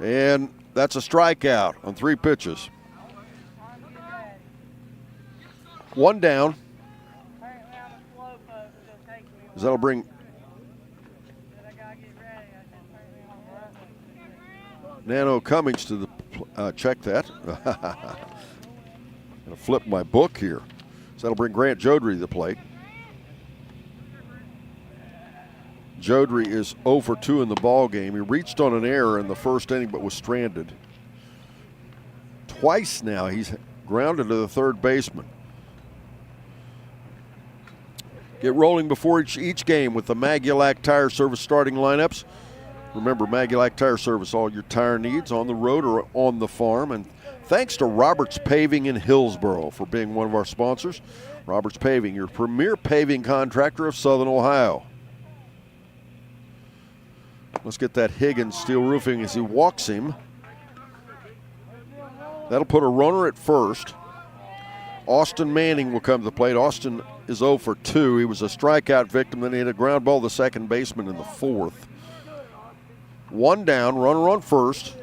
And that's a strikeout on 3 pitches. 1 down. That'll bring Nano Cummings to the check that. I'm gonna flip my book here. So that'll bring Grant Jodry to the plate. Jodry is 0 for 2 in the ball game. He reached on an error in the first inning but was stranded. Twice now he's grounded to the third baseman. Get rolling before each game with the Magulac Tire Service starting lineups. Remember, Magulac Tire Service, all your tire needs on the road or on the farm. And thanks to Roberts Paving in Hillsboro for being one of our sponsors. Roberts Paving, your premier paving contractor of Southern Ohio. Let's get that Higgins steel roofing as he walks him. That'll put a runner at first. Austin Manning will come to the plate. Austin is 0 for 2. He was a strikeout victim. Then he hit a ground ball to the second baseman in the 4th. 1 down, runner on first.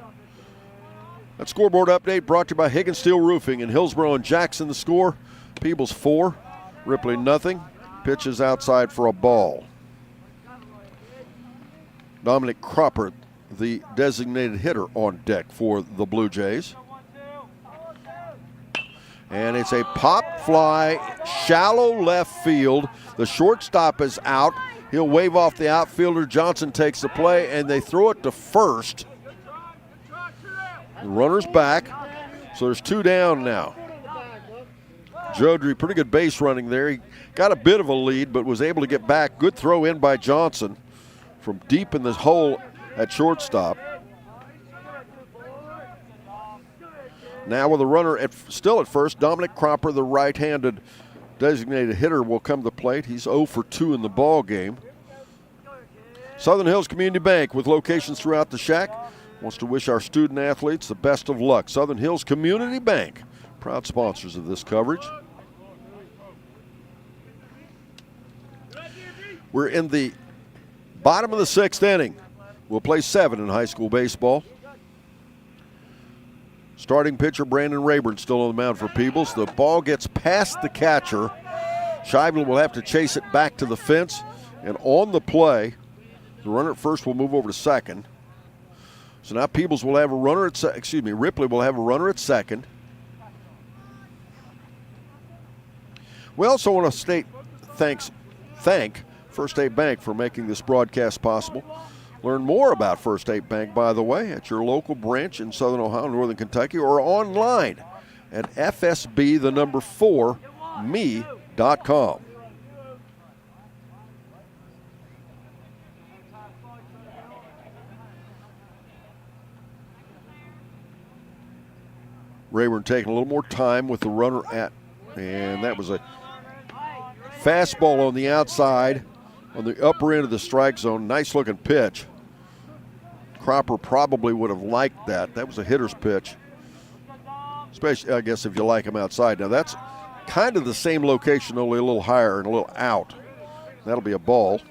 That scoreboard update brought to you by Higgins Steel Roofing in Hillsboro and Jackson. The score, Peebles 4, Ripley 0. Pitches outside for a ball. Dominic Cropper, the designated hitter, on deck for the Blue Jays. And it's a pop fly, shallow left field. The shortstop is out. He'll wave off the outfielder. Johnson takes the play, and they throw it to first. The runner's back, so there's 2 down now. Jodry, pretty good base running there. He got a bit of a lead, but was able to get back. Good throw in by Johnson from deep in the hole at shortstop. Now with a runner still at first, Dominic Cropper, the right-handed designated hitter, will come to the plate. He's 0 for 2 in the ball game. Southern Hills Community Bank, with locations throughout the SHAC, wants to wish our student athletes the best of luck. Southern Hills Community Bank, proud sponsors of this coverage. We're in the bottom of the 6th inning. We'll play 7 in high school baseball. Starting pitcher Brandon Rayburn still on the mound for Peebles. The ball gets past the catcher. Scheibel will have to chase it back to the fence. And on the play, the runner at first will move over to second. So now Peebles will have a runner at Ripley will have a runner at second. We also want to thank First State Bank for making this broadcast possible. Learn more about First State Bank, by the way, at your local branch in Southern Ohio, Northern Kentucky, or online at fsb4me.com. Rayburn taking a little more time with the runner and that was a fastball on the outside on the upper end of the strike zone. Nice looking pitch. Cropper probably would have liked that. That was a hitter's pitch, especially, I guess, if you like him outside. Now that's kind of the same location, only a little higher and a little out. That'll be a ball.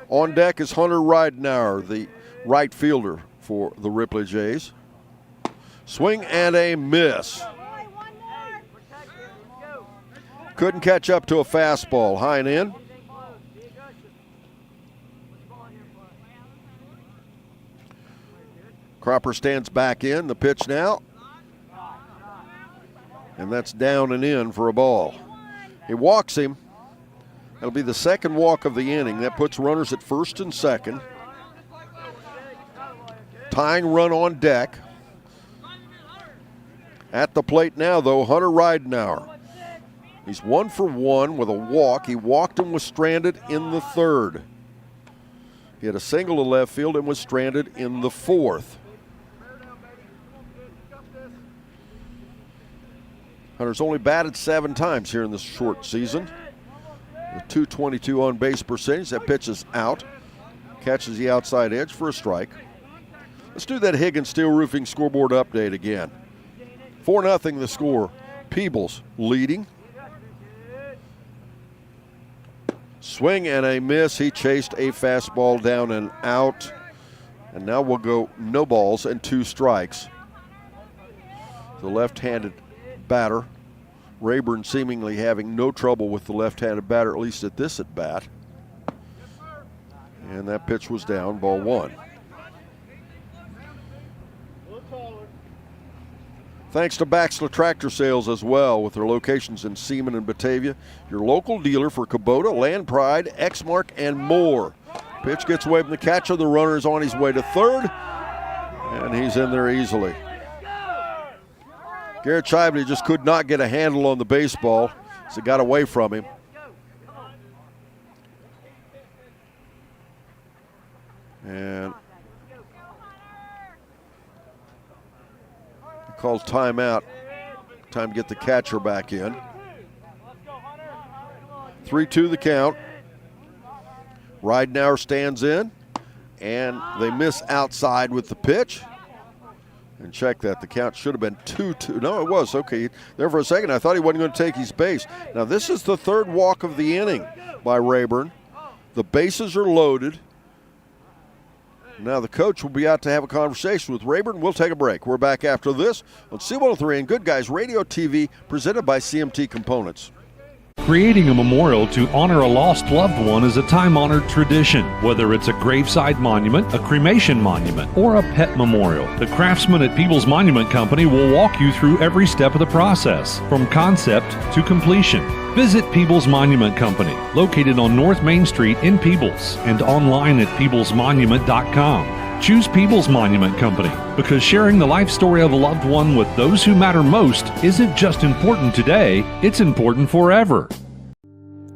On deck is Hunter Ridenour, the right fielder for the Ripley Jays. Swing and a miss. Couldn't catch up to a fastball, high and in. Cropper stands back in, the pitch now. And that's down and in for a ball. He walks him. That'll be the second walk of the inning. That puts runners at first and second. Tying run on deck. At the plate now, though, Hunter Ridenour. He's 1 for 1 with a walk. He walked and was stranded in the 3rd. He had a single to left field and was stranded in the 4th. Hunter's only batted 7 times here in this short season. With .222 on base percentage. That pitch is out. Catches the outside edge for a strike. Let's do that Higgins Steel Roofing scoreboard update again. 4-0 the score. Peebles leading. Swing and a miss. He chased a fastball down and out. And now we'll go no balls and 2 strikes. The left-handed batter. Rayburn seemingly having no trouble with the left-handed batter, at least at this at-bat. And that pitch was down, ball 1. Thanks to Baxter Tractor Sales as well, with their locations in Seaman and Batavia. Your local dealer for Kubota, Land Pride, Exmark, and more. Pitch gets away from the catcher. The runner is on his way to third, and he's in there easily. Garrett Scheibel just could not get a handle on the baseball as it got away from him. And he calls timeout. Time to get the catcher back in. 3-2 the count. Ridenour stands in, and they miss outside with the pitch. And check that. The count should have been 2-2. No, it was. Okay. There for a second, I thought he wasn't going to take his base. Now, this is the 3rd walk of the inning by Rayburn. The bases are loaded. Now the coach will be out to have a conversation with Rayburn. We'll take a break. We're back after this on C103 and Good Guys Radio TV, presented by CMT Components. Creating a memorial to honor a lost loved one is a time-honored tradition. Whether it's a graveside monument, a cremation monument, or a pet memorial, the craftsmen at Peebles Monument Company will walk you through every step of the process, from concept to completion. Visit Peebles Monument Company, located on North Main Street in Peebles, and online at peeblesmonument.com. Choose Peebles Monument Company because sharing the life story of a loved one with those who matter most isn't just important today, it's important forever.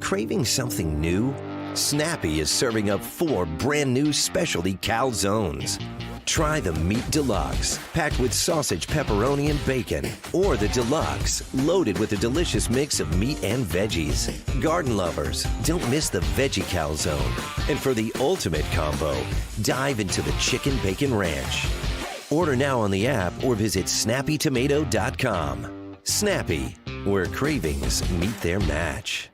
Craving something new? Snappy is serving up 4 brand new specialty calzones. Try the Meat Deluxe, packed with sausage, pepperoni, and bacon, or the Deluxe, loaded with a delicious mix of meat and veggies. Garden lovers, don't miss the Veggie Calzone. And for the ultimate combo, dive into the Chicken Bacon Ranch. Order now on the app or visit snappytomato.com. Snappy, where cravings meet their match.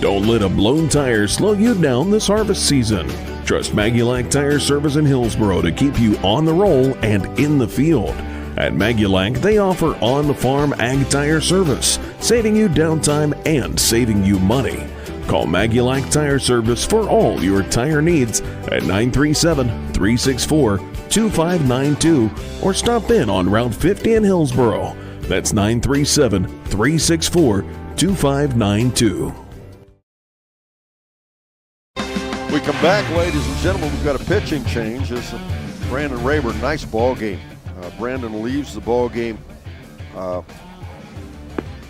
Don't let a blown tire slow you down this harvest season. Trust Maggulac Tire Service in Hillsboro to keep you on the roll and in the field. At Maggulac, they offer on-the-farm ag tire service, saving you downtime and saving you money. Call Maggulac Tire Service for all your tire needs at 937-364-2592 or stop in on Route 50 in Hillsboro. That's 937-364-2592. We come back, ladies and gentlemen. We've got a pitching change. It's Brandon Rayburn. Nice ball game. Brandon leaves the ball game. The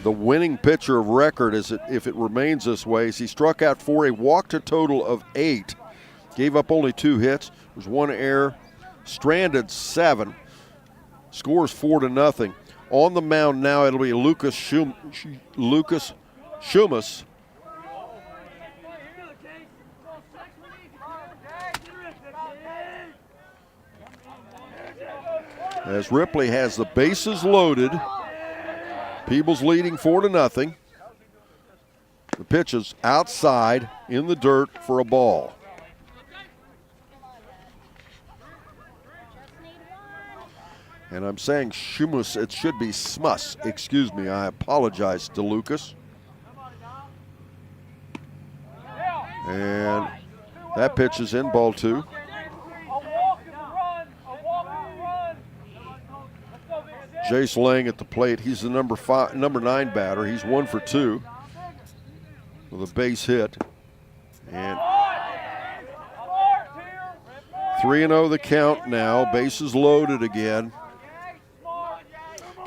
winning pitcher of record, if it remains this way, is he struck out 4. He walked a total of 8. Gave up only 2 hits. There's 1 error. Stranded 7. Scores 4-0. On the mound now, it'll be Lucas Schumas. As Ripley has the bases loaded. Peebles leading 4-0. The pitch is outside in the dirt for a ball. And I'm saying Schumas, it should be Smus. Excuse me, I apologize to Lucas. And that pitch is in, ball 2. Jace Lang at the plate. He's the number 9 batter. He's 1 for 2 with a base hit. And 3-0 the count now. Bases loaded again.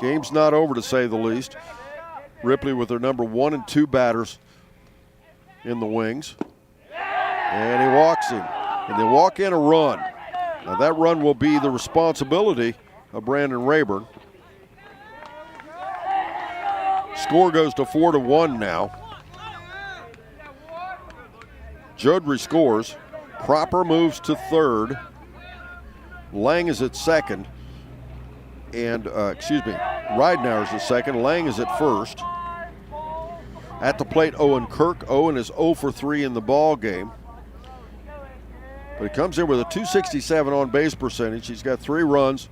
Game's not over, to say the least. Ripley with their number 1 and 2 batters in the wings. And he walks him. And they walk in a run. Now that run will be the responsibility of Brandon Rayburn. Score goes to 4-1 now. Jodry scores. Cropper moves to 3rd. Lang is at 2nd. And, Ridenauer is at 2nd. Lang is at 1st. At the plate, Owen Kirk. Owen is 0 for 3 in the ball game. But he comes in with a .267 on base percentage. He's got 3 runs.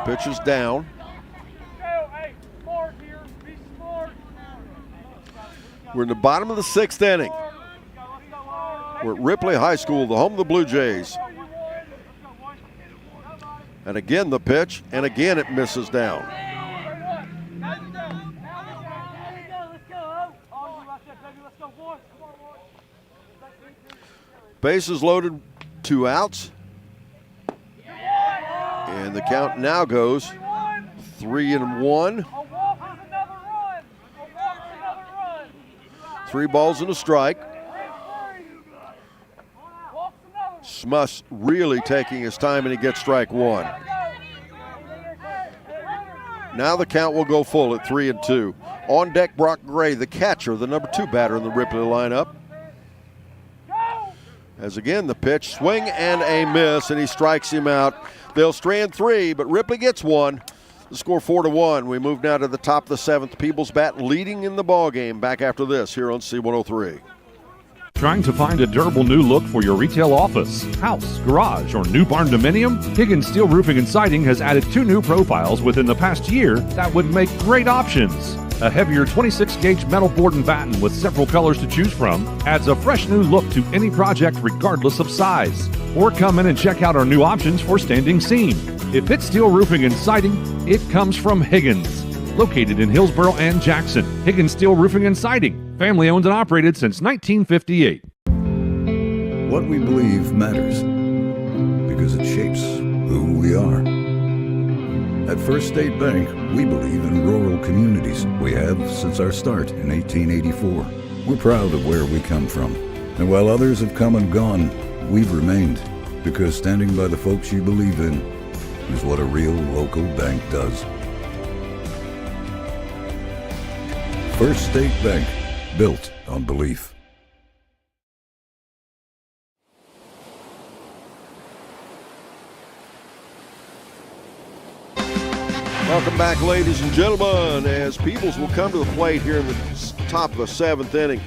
Pitch is down. We're in the bottom of the 6th inning. We're at Ripley High School, the home of the Blue Jays. And again the pitch, and again it misses down. Bases loaded, 2 outs. And the count now goes 3-1. 3 balls and a strike. Smuss really taking his time, and he gets strike 1. Now the count will go full at 3-2. On deck, Brock Gray, the catcher, the number 2 batter in the Ripley lineup. As again the pitch, swing and a miss, and he strikes him out. They'll strand 3, but Ripley gets 1. The score 4-1. We move now to the top of the 7th. Peebles bat leading in the ball game. Back after this here on C103. Trying to find a durable new look for your retail office, house, garage, or new barn dominium? Higgins Steel Roofing and Siding has added 2 new profiles within the past year that would make great options. A heavier 26-gauge metal board and batten with several colors to choose from adds a fresh new look to any project regardless of size. Or come in and check out our new options for standing seam. If it's steel roofing and siding, it comes from Higgins. Located in Hillsboro and Jackson, Higgins Steel Roofing and Siding. Family owned and operated since 1958. What we believe matters because it shapes who we are. At First State Bank, we believe in rural communities. We have since our start in 1884. We're proud of where we come from. And while others have come and gone, we've remained, because standing by the folks you believe in is what a real local bank does. First State Bank, built on belief. Welcome back, ladies and gentlemen, as Peebles will come to the plate here in the top of the 7th inning.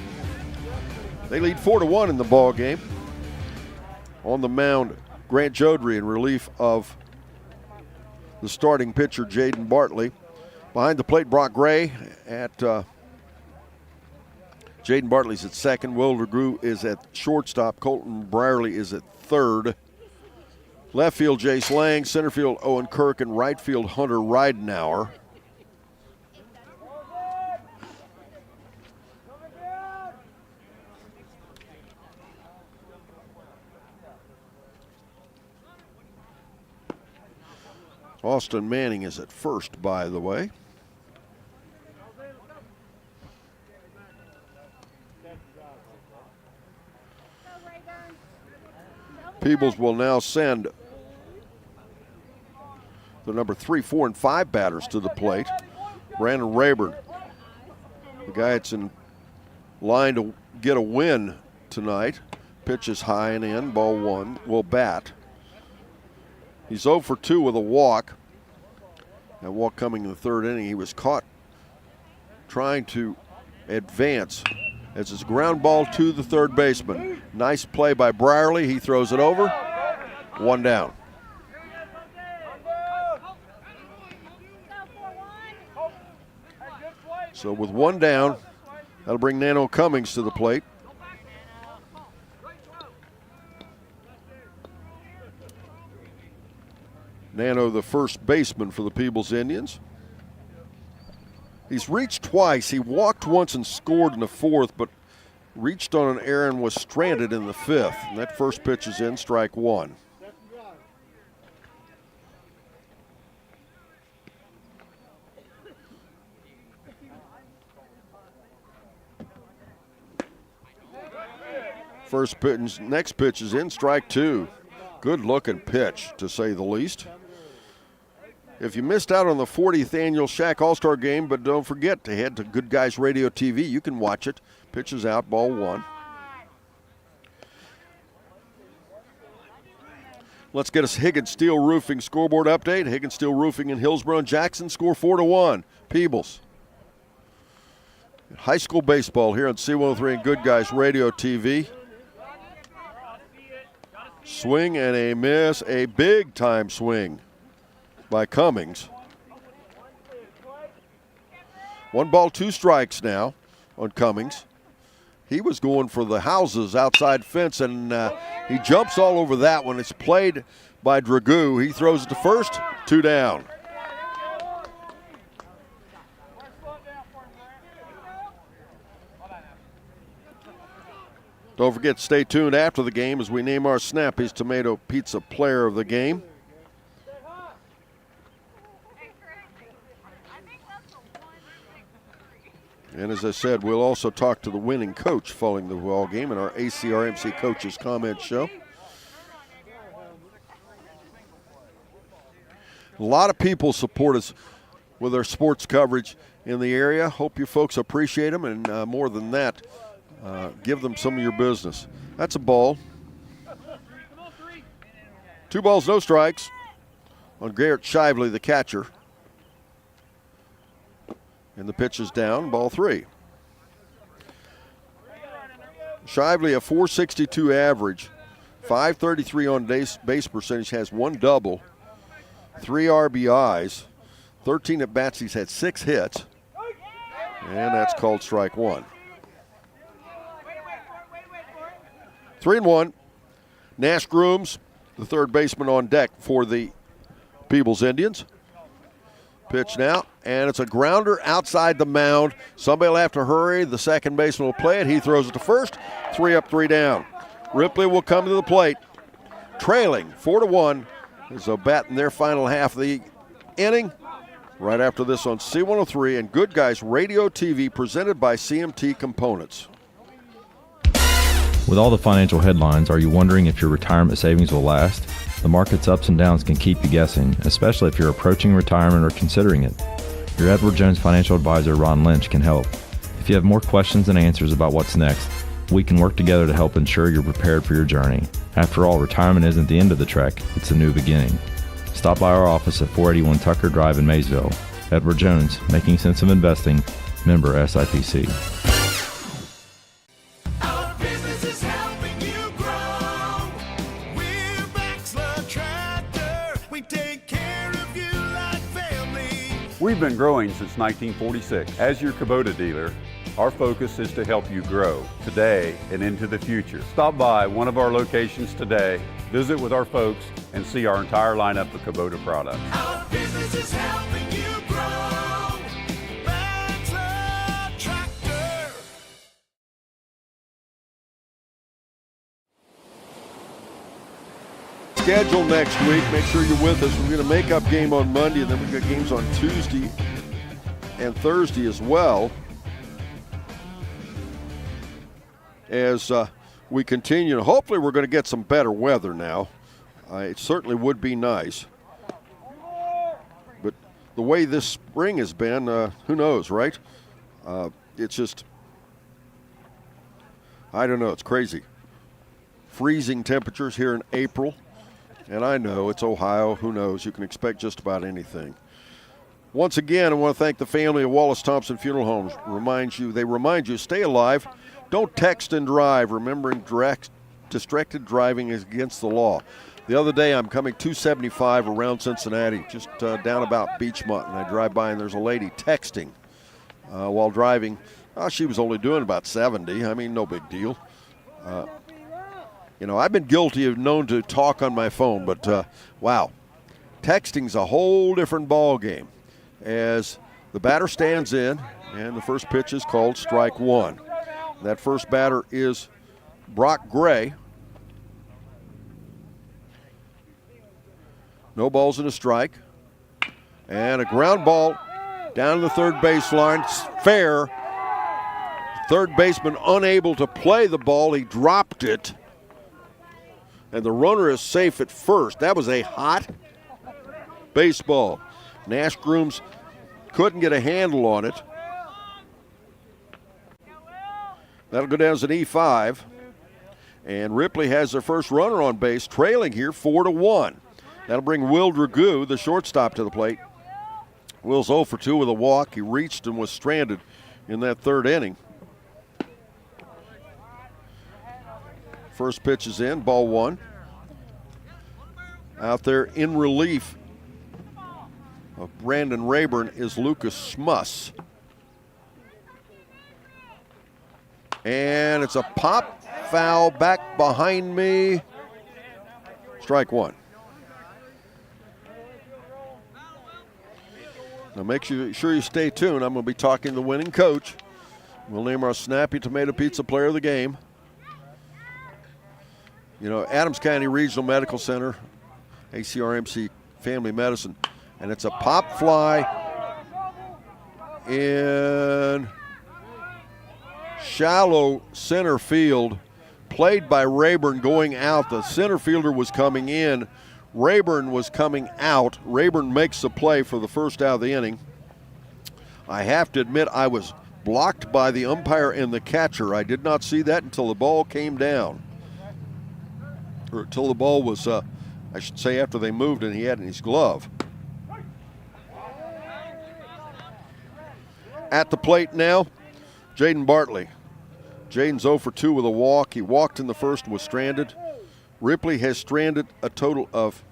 They lead 4-1 in the ball game. On the mound, Grant Jodry in relief of the starting pitcher, Jaden Bartley. Behind the plate, Brock Gray at Jaden Bartley's at second. Will DeGrew is at shortstop. Colton Brierly is at third. Left field, Jace Lang. Center field, Owen Kirk. And right field, Hunter Ridenauer. Austin Manning is at first, by the way. Peebles will now send the number 3, 4, and 5 batters to the plate. Brandon Rayburn, the guy that's in line to get a win tonight. Pitches high and in, ball 1, will bat. He's 0 for 2 with a walk. That walk coming in the 3rd inning. He was caught trying to advance as it's ground ball to the 3rd baseman. Nice play by Brierly. He throws it over. 1 down. So with 1 down, that'll bring Nano Cummings to the plate. Nano, the first baseman for the Peebles Indians. He's reached twice. He walked once and scored in the 4th, but reached on an error and was stranded in the 5th. And that first pitch is in, strike 1. First pitch, next pitch is in, strike 2. Good looking pitch, to say the least. If you missed out on the 40th annual SHAC All-Star Game, but don't forget to head to Good Guys Radio TV. You can watch it. Pitches out, ball 1. Let's get a Higgins Steel Roofing scoreboard update. Higgins Steel Roofing in Hillsborough and Jackson score 4-1. Peebles. High school baseball here on C103 and Good Guys Radio TV. Swing and a miss, a big time swing by Cummings. 1 ball, 2 strikes now on Cummings. He was going for the houses outside fence, and he jumps all over that one. It's played by Dragoo. He throws it to first, 2 down. Don't forget, stay tuned after the game as we name our Snappy's Tomato Pizza Player of the Game. And as I said, we'll also talk to the winning coach following the ball game in our ACRMC Coaches Comment Show. A lot of people support us with our sports coverage in the area. Hope you folks appreciate them, and more than that, give them some of your business. That's a ball. 2 balls, no strikes on Garrett Shively, the catcher. And the pitch is down, ball 3. Shively, a .462 average, .533 on base percentage, has 1 double, 3 RBIs, 13 at bats. He's had 6 hits, and that's called strike 1. 3-1. Nash Grooms, the 3rd baseman, on deck for the Peebles Indians. Pitch now, and it's a grounder outside the mound. Somebody will have to hurry. The second baseman will play it. He throws it to first. 3 up, 3 down. Ripley will come to the plate, trailing 4-1 as they'll bat in their final half of the inning. Right after this on C103 and Good Guys Radio TV, presented by CMT Components. With all the financial headlines, are you wondering if your retirement savings will last? The market's ups and downs can keep you guessing, especially if you're approaching retirement or considering it. Your Edward Jones financial advisor, Ron Lynch, can help. If you have more questions than answers about what's next, we can work together to help ensure you're prepared for your journey. After all, retirement isn't the end of the trek, it's a new beginning. Stop by our office at 481 Tucker Drive in Maysville. Edward Jones, making sense of investing, member SIPC. Our business is helping you grow. We're Baxter Tractor. We take care of you like family. We've been growing since 1946. As your Kubota dealer, our focus is to help you grow today and into the future. Stop by one of our locations today, visit with our folks, and see our entire lineup of Kubota products. Our business is helping you grow. Baxter Tractor. Schedule next week. Make sure you're with us. We're going to make up game on Monday, and then we've got games on Tuesday and Thursday as well. As we continue, hopefully we're going to get some better weather now. It certainly would be nice. But the way this spring has been, who knows, right? It's just, I don't know, it's crazy. Freezing temperatures here in April. And I know it's Ohio, who knows, you can expect just about anything. Once again, I want to thank the family of Wallace Thompson Funeral Homes. They remind you, stay alive. Don't text and drive. Remembering distracted driving is against the law. The other day, I'm coming 275 around Cincinnati, just down about Beachmont, and I drive by and there's a lady texting while driving. She was only doing about 70. I mean, no big deal. I've been guilty of known to talk on my phone, but wow, texting's a whole different ball game. As the batter stands in, and the first pitch is called strike one. That first batter is Brock Gray. No balls and a strike. And a ground ball down the third baseline. Fair. Third baseman unable to play the ball. He dropped it. And the runner is safe at first. That was a hot baseball. Nash Grooms couldn't get a handle on it. That'll go down as an E5. And Ripley has their first runner on base, trailing here 4-1. That'll bring Will Dragoo, the shortstop, to the plate. Will's 0 for 2 with a walk. He reached and was stranded in that third inning. First pitch is in, ball one. Out there in relief of Brandon Rayburn is Lucas Smuss. And it's a pop foul back behind me. Strike one. Now make sure you stay tuned. I'm going to be talking to the winning coach. We'll name our Snappy Tomato Pizza Player of the Game. Adams County Regional Medical Center, ACRMC Family Medicine. And it's a pop fly in shallow center field, played by Rayburn going out. The center fielder was coming in. Rayburn was coming out. Rayburn makes the play for the first out of the inning. I have to admit I was blocked by the umpire and the catcher. I did not see that until the ball came down. Or until the ball was, I should say, after they moved and he had it in his glove. At the plate now, Jaden Bartley. Jaden's 0 for 2 with a walk. He walked in the first, was stranded. Ripley has stranded a total of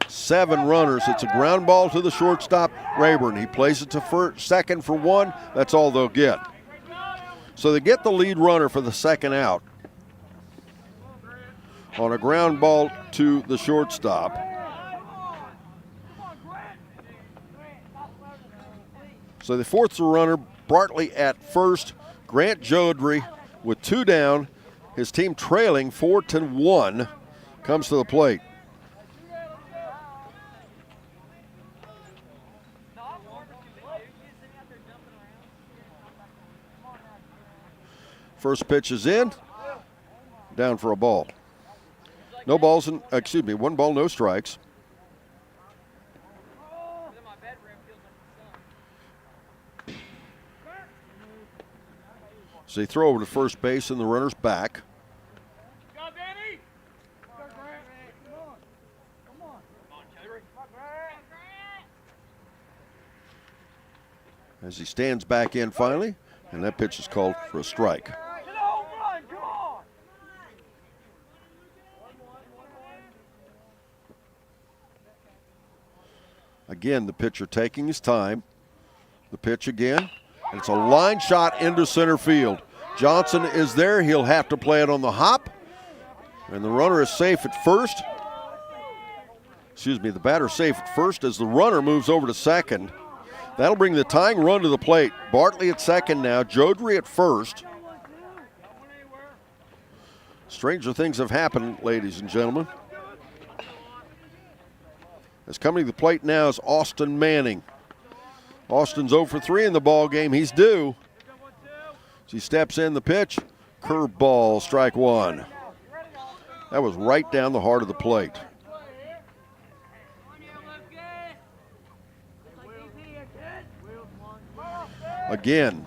7 runners. It's a ground ball to the shortstop, Rayburn. He plays it to second for 1. That's all they'll get. So they get the lead runner for the second out on a ground ball to the shortstop. So the fourth runner, Bartley at first. Grant Jodry with 2 down. his team trailing 4-1, comes to the plate. First pitch is in, down for a ball. No balls, one ball, no strikes. So they throw over to first base and the runner's back. As he stands back in finally, and that pitch is called for a strike. Again, the pitcher taking his time. The pitch again. And it's a line shot into center field. Johnson is there. He'll have to play it on the hop. And the runner is safe at first. The batter safe at first as the runner moves over to second. That'll bring the tying run to the plate. Bartley at second now. Jodry at first. Stranger things have happened, ladies and gentlemen. As coming to the plate now is Austin Manning. Austin's 0 for 3 in the ball game. He's due. As he steps in the pitch, curveball, strike one. That was right down the heart of the plate. Again,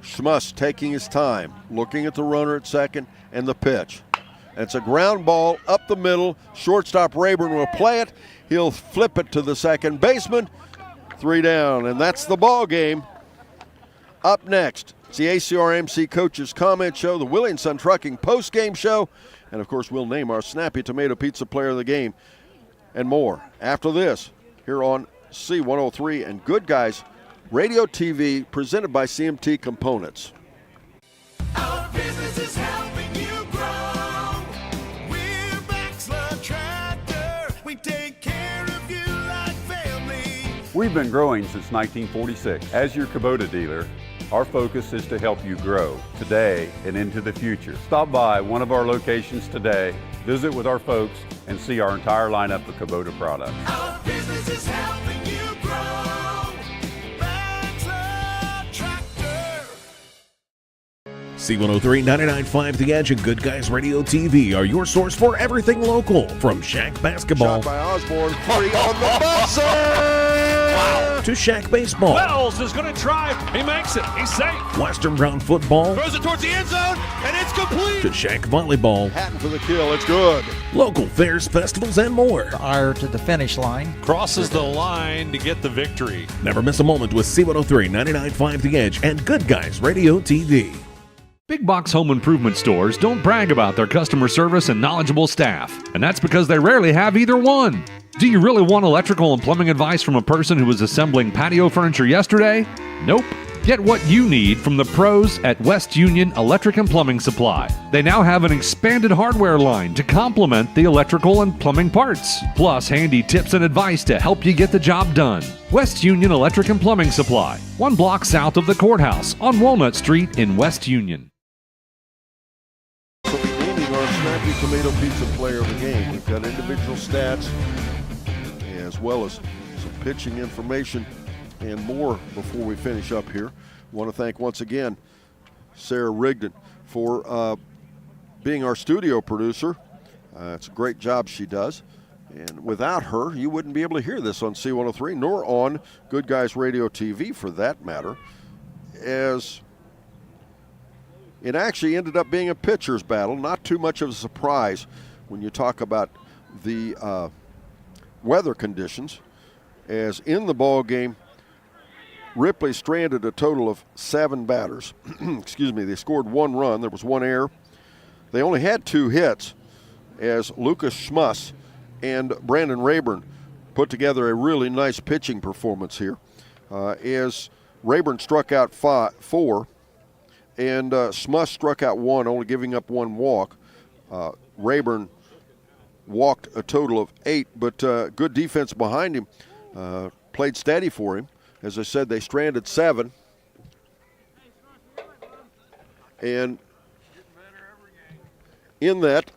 Schmuss taking his time, looking at the runner at second and the pitch. And it's a ground ball up the middle. Shortstop Rayburn will play it. He'll flip it to the second baseman. 3 down, and that's the ball game. Up next, it's the ACRMC Coaches Comment Show, the Willie & Son Trucking post-game show, and of course we'll name our Snappy Tomato Pizza Player of the Game and more after this here on C103 and Good Guys Radio TV, presented by CMT Components. Our business is helping you grow. We're Baxler Tractor. We take care of you like family. We've been growing since 1946. As your Kubota dealer, our focus is to help you grow today and into the future. Stop by one of our locations today, visit with our folks, and see our entire lineup of Kubota products. Our business is helping you grow. Baxler Tractor. C103, 99.5 The Edge, and Good Guys Radio TV are your source for everything local. From SHAC basketball Shot by Osborne, 3 on the buzzer! to SHAC baseball, Wells is going to try. He makes it. He's safe. Western Brown football, Throws it towards the end zone, and it's complete. to SHAC volleyball, Hatton for the kill, it's good. local fairs, festivals, and more. Ire to the finish line. Crosses the line to get the victory. Never miss a moment with C103, 99.5 The Edge, and Good Guys Radio TV. Big box home improvement stores don't brag about their customer service and knowledgeable staff, and that's because they rarely have either one. Do you really want electrical and plumbing advice from a person who was assembling patio furniture yesterday? Nope. Get what you need from the pros at West Union Electric and Plumbing Supply. They now have an expanded hardware line to complement the electrical and plumbing parts, plus handy tips and advice to help you get the job done. West Union Electric and Plumbing Supply, 1 block south of the courthouse on Walnut Street in West Union. So we're naming our Snappy Tomato Pizza Player of the Game. We've got individual stats as well as some pitching information and more before we finish up here. I want to thank once again Sarah Rigdon for being our studio producer. It's a great job she does. And without her, you wouldn't be able to hear this on C103, nor on Good Guys Radio TV for that matter, as it actually ended up being a pitcher's battle. Not too much of a surprise when you talk about the weather conditions, as in the ball game, Ripley stranded a total of 7 batters. Excuse me, they scored 1 run. There was 1 error. They only had 2 hits, as Lucas Schmuss and Brandon Rayburn put together a really nice pitching performance here. As Rayburn struck out 4, and Schmuss struck out 1, only giving up 1 walk. Rayburn walked a total of 8, but good defense behind him. Played steady for him. As I said, they stranded 7. And in that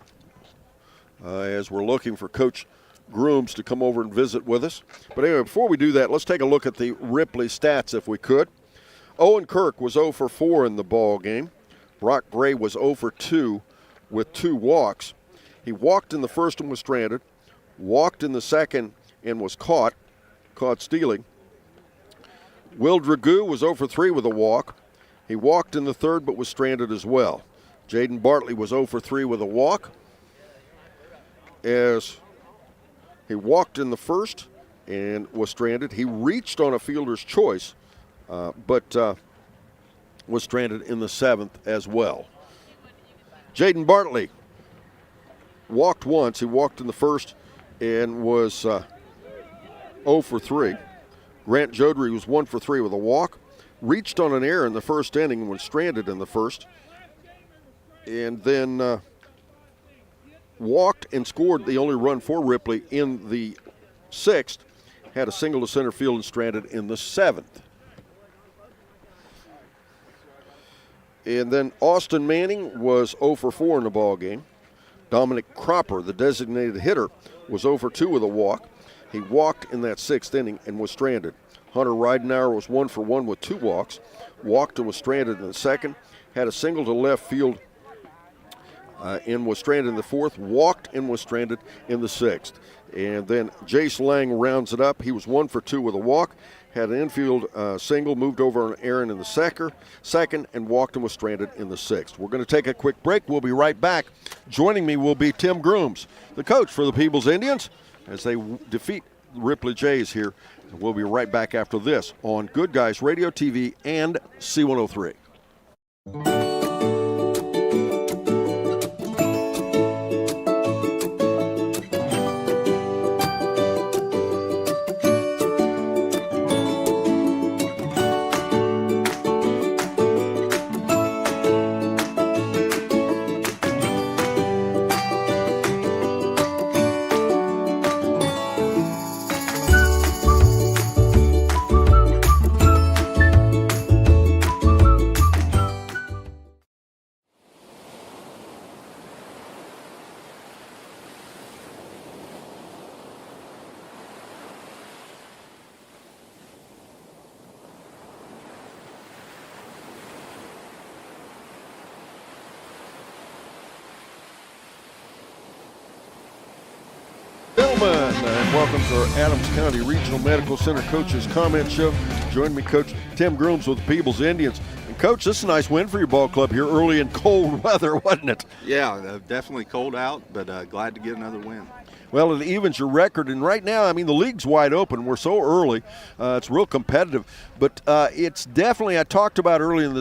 as we're looking for Coach Grooms to come over and visit with us. But anyway, before we do that, let's take a look at the Ripley stats if we could. Owen Kirk was 0 for 4 in the ball game. Brock Gray was 0 for 2 with 2 walks. He walked in the first and was stranded, walked in the second and was caught stealing. Will Dragoo was 0 for 3 with a walk. He walked in the third but was stranded as well. Jaden Bartley was 0 for 3 with a walk, as he walked in the first and was stranded. He reached on a fielder's choice, but was stranded in the seventh as well. Jaden Bartley walked once. He walked in the first and was 0 for 3. Grant Jodry was 1 for 3 with a walk. Reached on an error in the first inning and was stranded in the first. And then walked and scored the only run for Ripley in the sixth. Had a single to center field and stranded in the seventh. And then Austin Manning was 0 for 4 in the ball game. Dominic Cropper, the designated hitter, was 0 for 2 with a walk. He walked in that sixth inning and was stranded. Hunter Ridenauer was 1 for 1 with 2 walks. Walked and was stranded in the second. Had a single to left field and was stranded in the fourth. Walked and was stranded in the sixth. And then Jace Lang rounds it up. He was 1 for 2 with a walk. Had an infield single, moved over on Aaron in the second, and walked and was stranded in the sixth. We're going to take a quick break. We'll be right back. Joining me will be Tim Grooms, the coach for the Peebles Indians, as they defeat Ripley Jays here. We'll be right back after this on Good Guys Radio, TV, and C103. And welcome to our Adams County Regional Medical Center Coaches Comment Show. Join me, Coach Tim Grooms with the Peebles Indians. And Coach, this is a nice win for your ball club here early in cold weather, wasn't it? Yeah, definitely cold out, but glad to get another win. Well, it evens your record, and right now, I mean, the league's wide open. We're so early; it's real competitive. But it's definitely, I talked about early in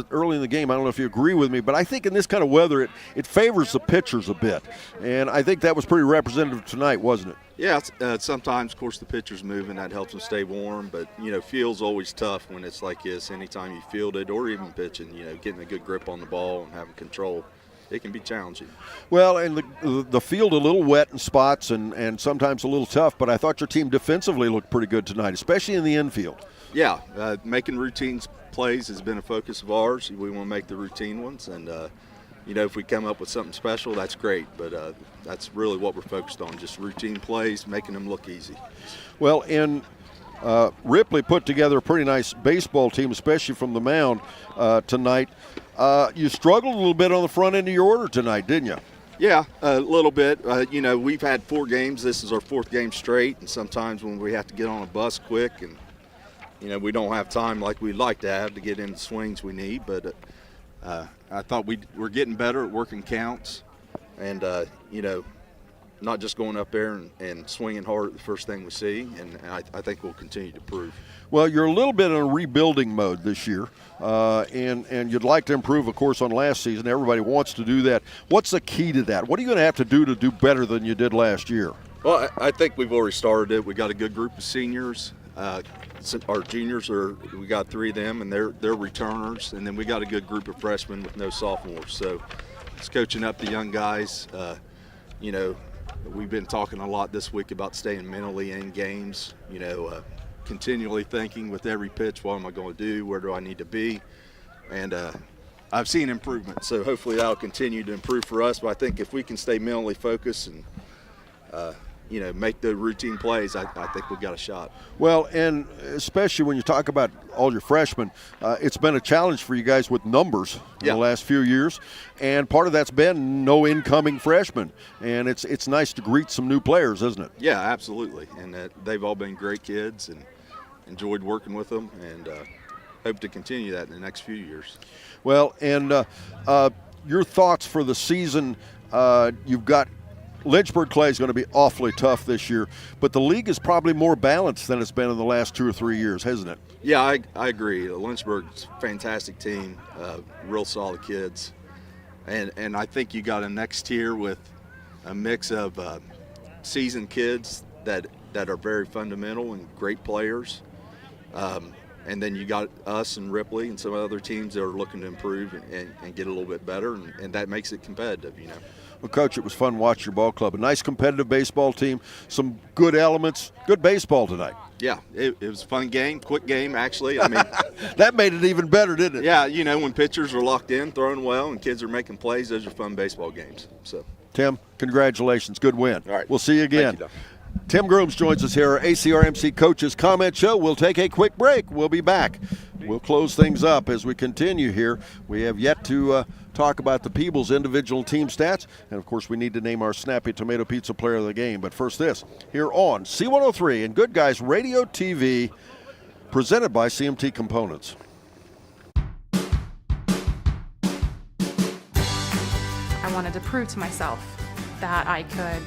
the game. I don't know if you agree with me, but I think in this kind of weather, it favors the pitchers a bit, and I think that was pretty representative tonight, wasn't it? Yeah, sometimes, of course, the pitcher's moving. That helps them stay warm. But, field's always tough when it's like this. Anytime you field it or even pitching, getting a good grip on the ball and having control, it can be challenging. Well, and the field a little wet in spots and sometimes a little tough, but I thought your team defensively looked pretty good tonight, especially in the infield. Yeah, making routine plays has been a focus of ours. We want to make the routine ones, and if we come up with something special, that's great. But that's really what we're focused on, just routine plays, making them look easy. Well, and Ripley put together a pretty nice baseball team, especially from the mound tonight. You struggled a little bit on the front end of your order tonight, didn't you? Yeah, a little bit. We've had 4 games. This is our 4th game straight, and sometimes when we have to get on a bus quick and, we don't have time like we'd like to have to get in the swings we need. But I thought we're getting better at working counts and, not just going up there and swinging hard at the first thing we see, and I think we'll continue to improve. Well, you're a little bit in a rebuilding mode this year, and you'd like to improve, of course, on last season. Everybody wants to do that. What's the key to that? What are you going to have to do better than you did last year? Well, I think we've already started it. We got a good group of seniors. Our juniors we got 3 of them, and they're returners, and then we got a good group of freshmen with no sophomores. So it's coaching up the young guys. We've been talking a lot this week about staying mentally in games, continually thinking with every pitch, what am I going to do? Where do I need to be? And, I've seen improvement. So hopefully that'll continue to improve for us. But I think if we can stay mentally focused and make the routine plays, I think we've got a shot. Well, and especially when you talk about all your freshmen, it's been a challenge for you guys with numbers in the last few years, and part of that's been no incoming freshmen, and it's nice to greet some new players, isn't it? Yeah, absolutely, and they've all been great kids, and enjoyed working with them, and hope to continue that in the next few years. Well, and your thoughts for the season? You've got Lynchburg Clay is going to be awfully tough this year, but the league is probably more balanced than it's been in the last 2 or 3 years, hasn't it? Yeah, I agree. Lynchburg's a fantastic team, real solid kids, and I think you got a next tier with a mix of seasoned kids that are very fundamental and great players, and then you got us and Ripley and some other teams that are looking to improve and get a little bit better, and that makes it competitive, Well, Coach, it was fun watching your ball club. A nice competitive baseball team, some good elements, good baseball tonight. Yeah, it was a fun game, quick game, actually. I mean, that made it even better, didn't it? Yeah, when pitchers are locked in, throwing well, and kids are making plays, those are fun baseball games. So, Tim, congratulations. Good win. All right. We'll see you again. Thank you, Doc. Tim Grooms joins us here, our ACRMC Coaches Comment Show. We'll take a quick break. We'll be back. We'll close things up as we continue here. We have yet to talk about the Peebles individual team stats. And, of course, we need to name our Snappy Tomato Pizza player of the game. But first this, here on C103 and Good Guys Radio TV, presented by CMT Components. I wanted to prove to myself that I could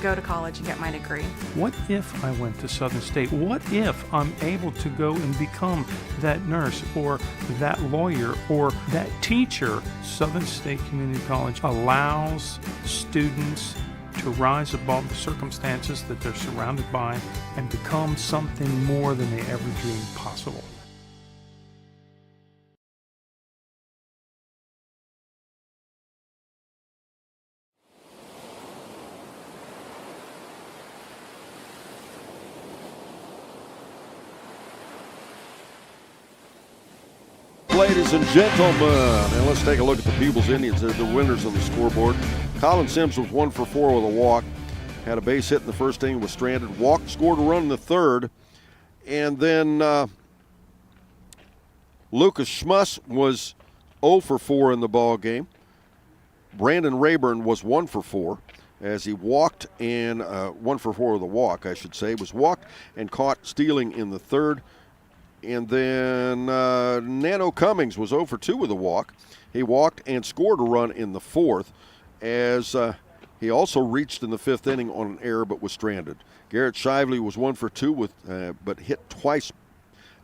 go to college and get my degree. What if I went to Southern State? What if I'm able to go and become that nurse or that lawyer or that teacher? Southern State Community College allows students to rise above the circumstances that they're surrounded by and become something more than they ever dreamed possible. Ladies and gentlemen, and let's take a look at the Peebles Indians. They're the winners on the scoreboard. Colin Sims was 1 for 4 with a walk. Had a base hit in the first inning, was stranded. Walked, scored a run in the third. And then Lucas Schmuss was 0 for 4 in the ball game. Brandon Rayburn was 1 for 4 as he walked and 1 for 4 with a walk, I should say. Was walked and caught stealing in the third. And then Nano Cummings was 0 for 2 with a walk. He walked and scored a run in the fourth as he also reached in the fifth inning on an error but was stranded. Garrett Shively was 1 for 2 with but hit twice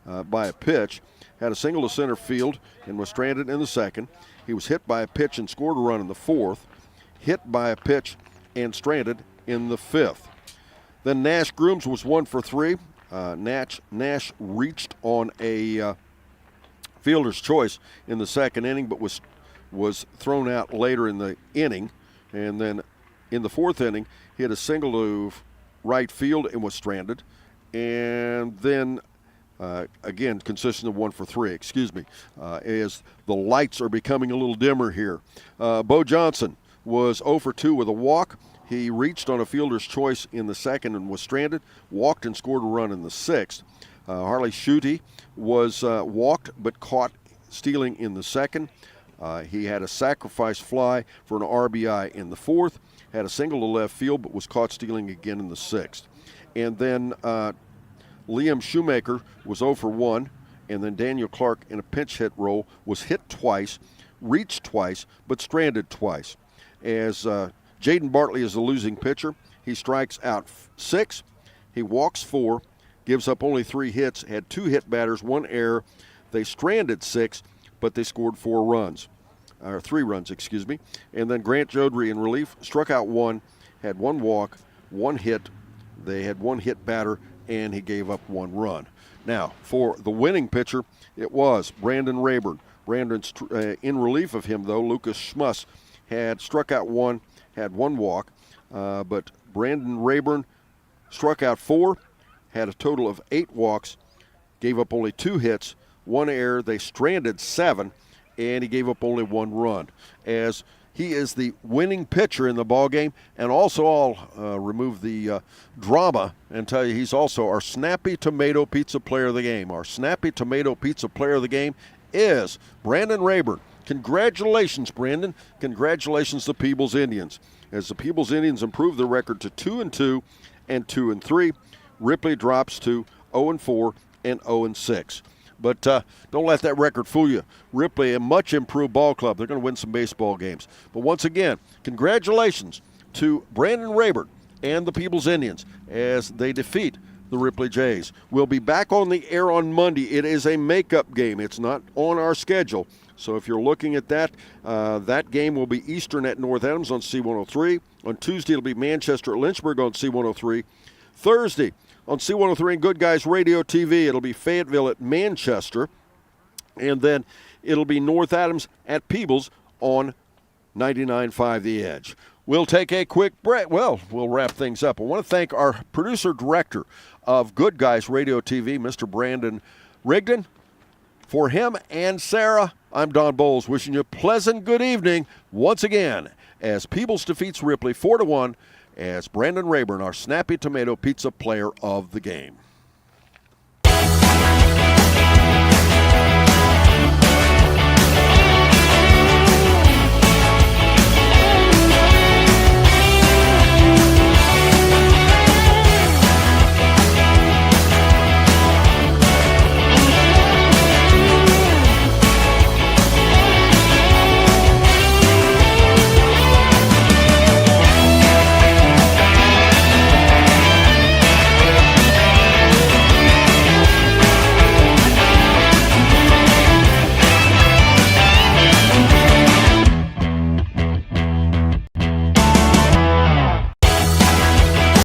by a pitch. Had a single to center field and was stranded in the second. He was hit by a pitch and scored a run in the fourth. Hit by a pitch and stranded in the fifth. Then Nash Grooms was 1 for 3. Nash reached on a fielder's choice in the second inning, but was thrown out later in the inning. And then in the fourth inning, hit a single to right field and was stranded. And then, again, consistent of 1 for 3, as the lights are becoming a little dimmer here. Bo Johnson was 0 for 2 with a walk. He reached on a fielder's choice in the second and was stranded, walked and scored a run in the sixth. Harley Schutte was walked but caught stealing in the second. He had a sacrifice fly for an RBI in the fourth, had a single to left field but was caught stealing again in the sixth. And then Liam Shoemaker was 0 for 1, and then Daniel Clark in a pinch hit role was hit twice, reached twice, but stranded twice. As Jaden Bartley is the losing pitcher. He strikes out 6. He walks 4, gives up only 3 hits, had 2 hit batters, 1 error. They stranded 6, but they scored 3 runs. And then Grant Jodry in relief, struck out 1, had 1 walk, 1 hit. They had 1 hit batter, and he gave up 1 run. Now, for the winning pitcher, it was Brandon Rayburn. Brandon's in relief of him, though, Lucas Schmuss had struck out 1, had 1 walk, but Brandon Rayburn struck out 4, had a total of 8 walks, gave up only 2 hits, 1 error. They stranded 7, and he gave up only 1 run. As he is the winning pitcher in the ballgame, and also I'll remove the drama and tell you he's also our Snappy Tomato Pizza Player of the Game. Our Snappy Tomato Pizza Player of the Game is Brandon Rayburn. Congratulations, Brandon. Congratulations to Peebles Indians. As the Peebles Indians improve their record to 2-2 and 2-3, Ripley drops to 0-4 and 0-6. But don't let that record fool you. Ripley, a much improved ball club. They're going to win some baseball games. But once again, congratulations to Brandon Rayburn and the Peebles Indians as they defeat the Ripley Jays. We'll be back on the air on Monday. It is a makeup game. It's not on our schedule. So if you're looking at that, that game will be Eastern at North Adams on C103. On Tuesday, it'll be Manchester at Lynchburg on C103. Thursday, on C103 and Good Guys Radio TV, it'll be Fayetteville at Manchester. And then it'll be North Adams at Peebles on 99.5 The Edge. We'll take a quick break. Well, we'll wrap things up. I want to thank our producer-director of Good Guys Radio TV, Mr. Brandon Rigdon. For him and Sarah, I'm Don Bowles, wishing you a pleasant good evening once again as Peebles defeats Ripley 4-1 as Brandon Rayburn, our Snappy Tomato Pizza Player of the Game.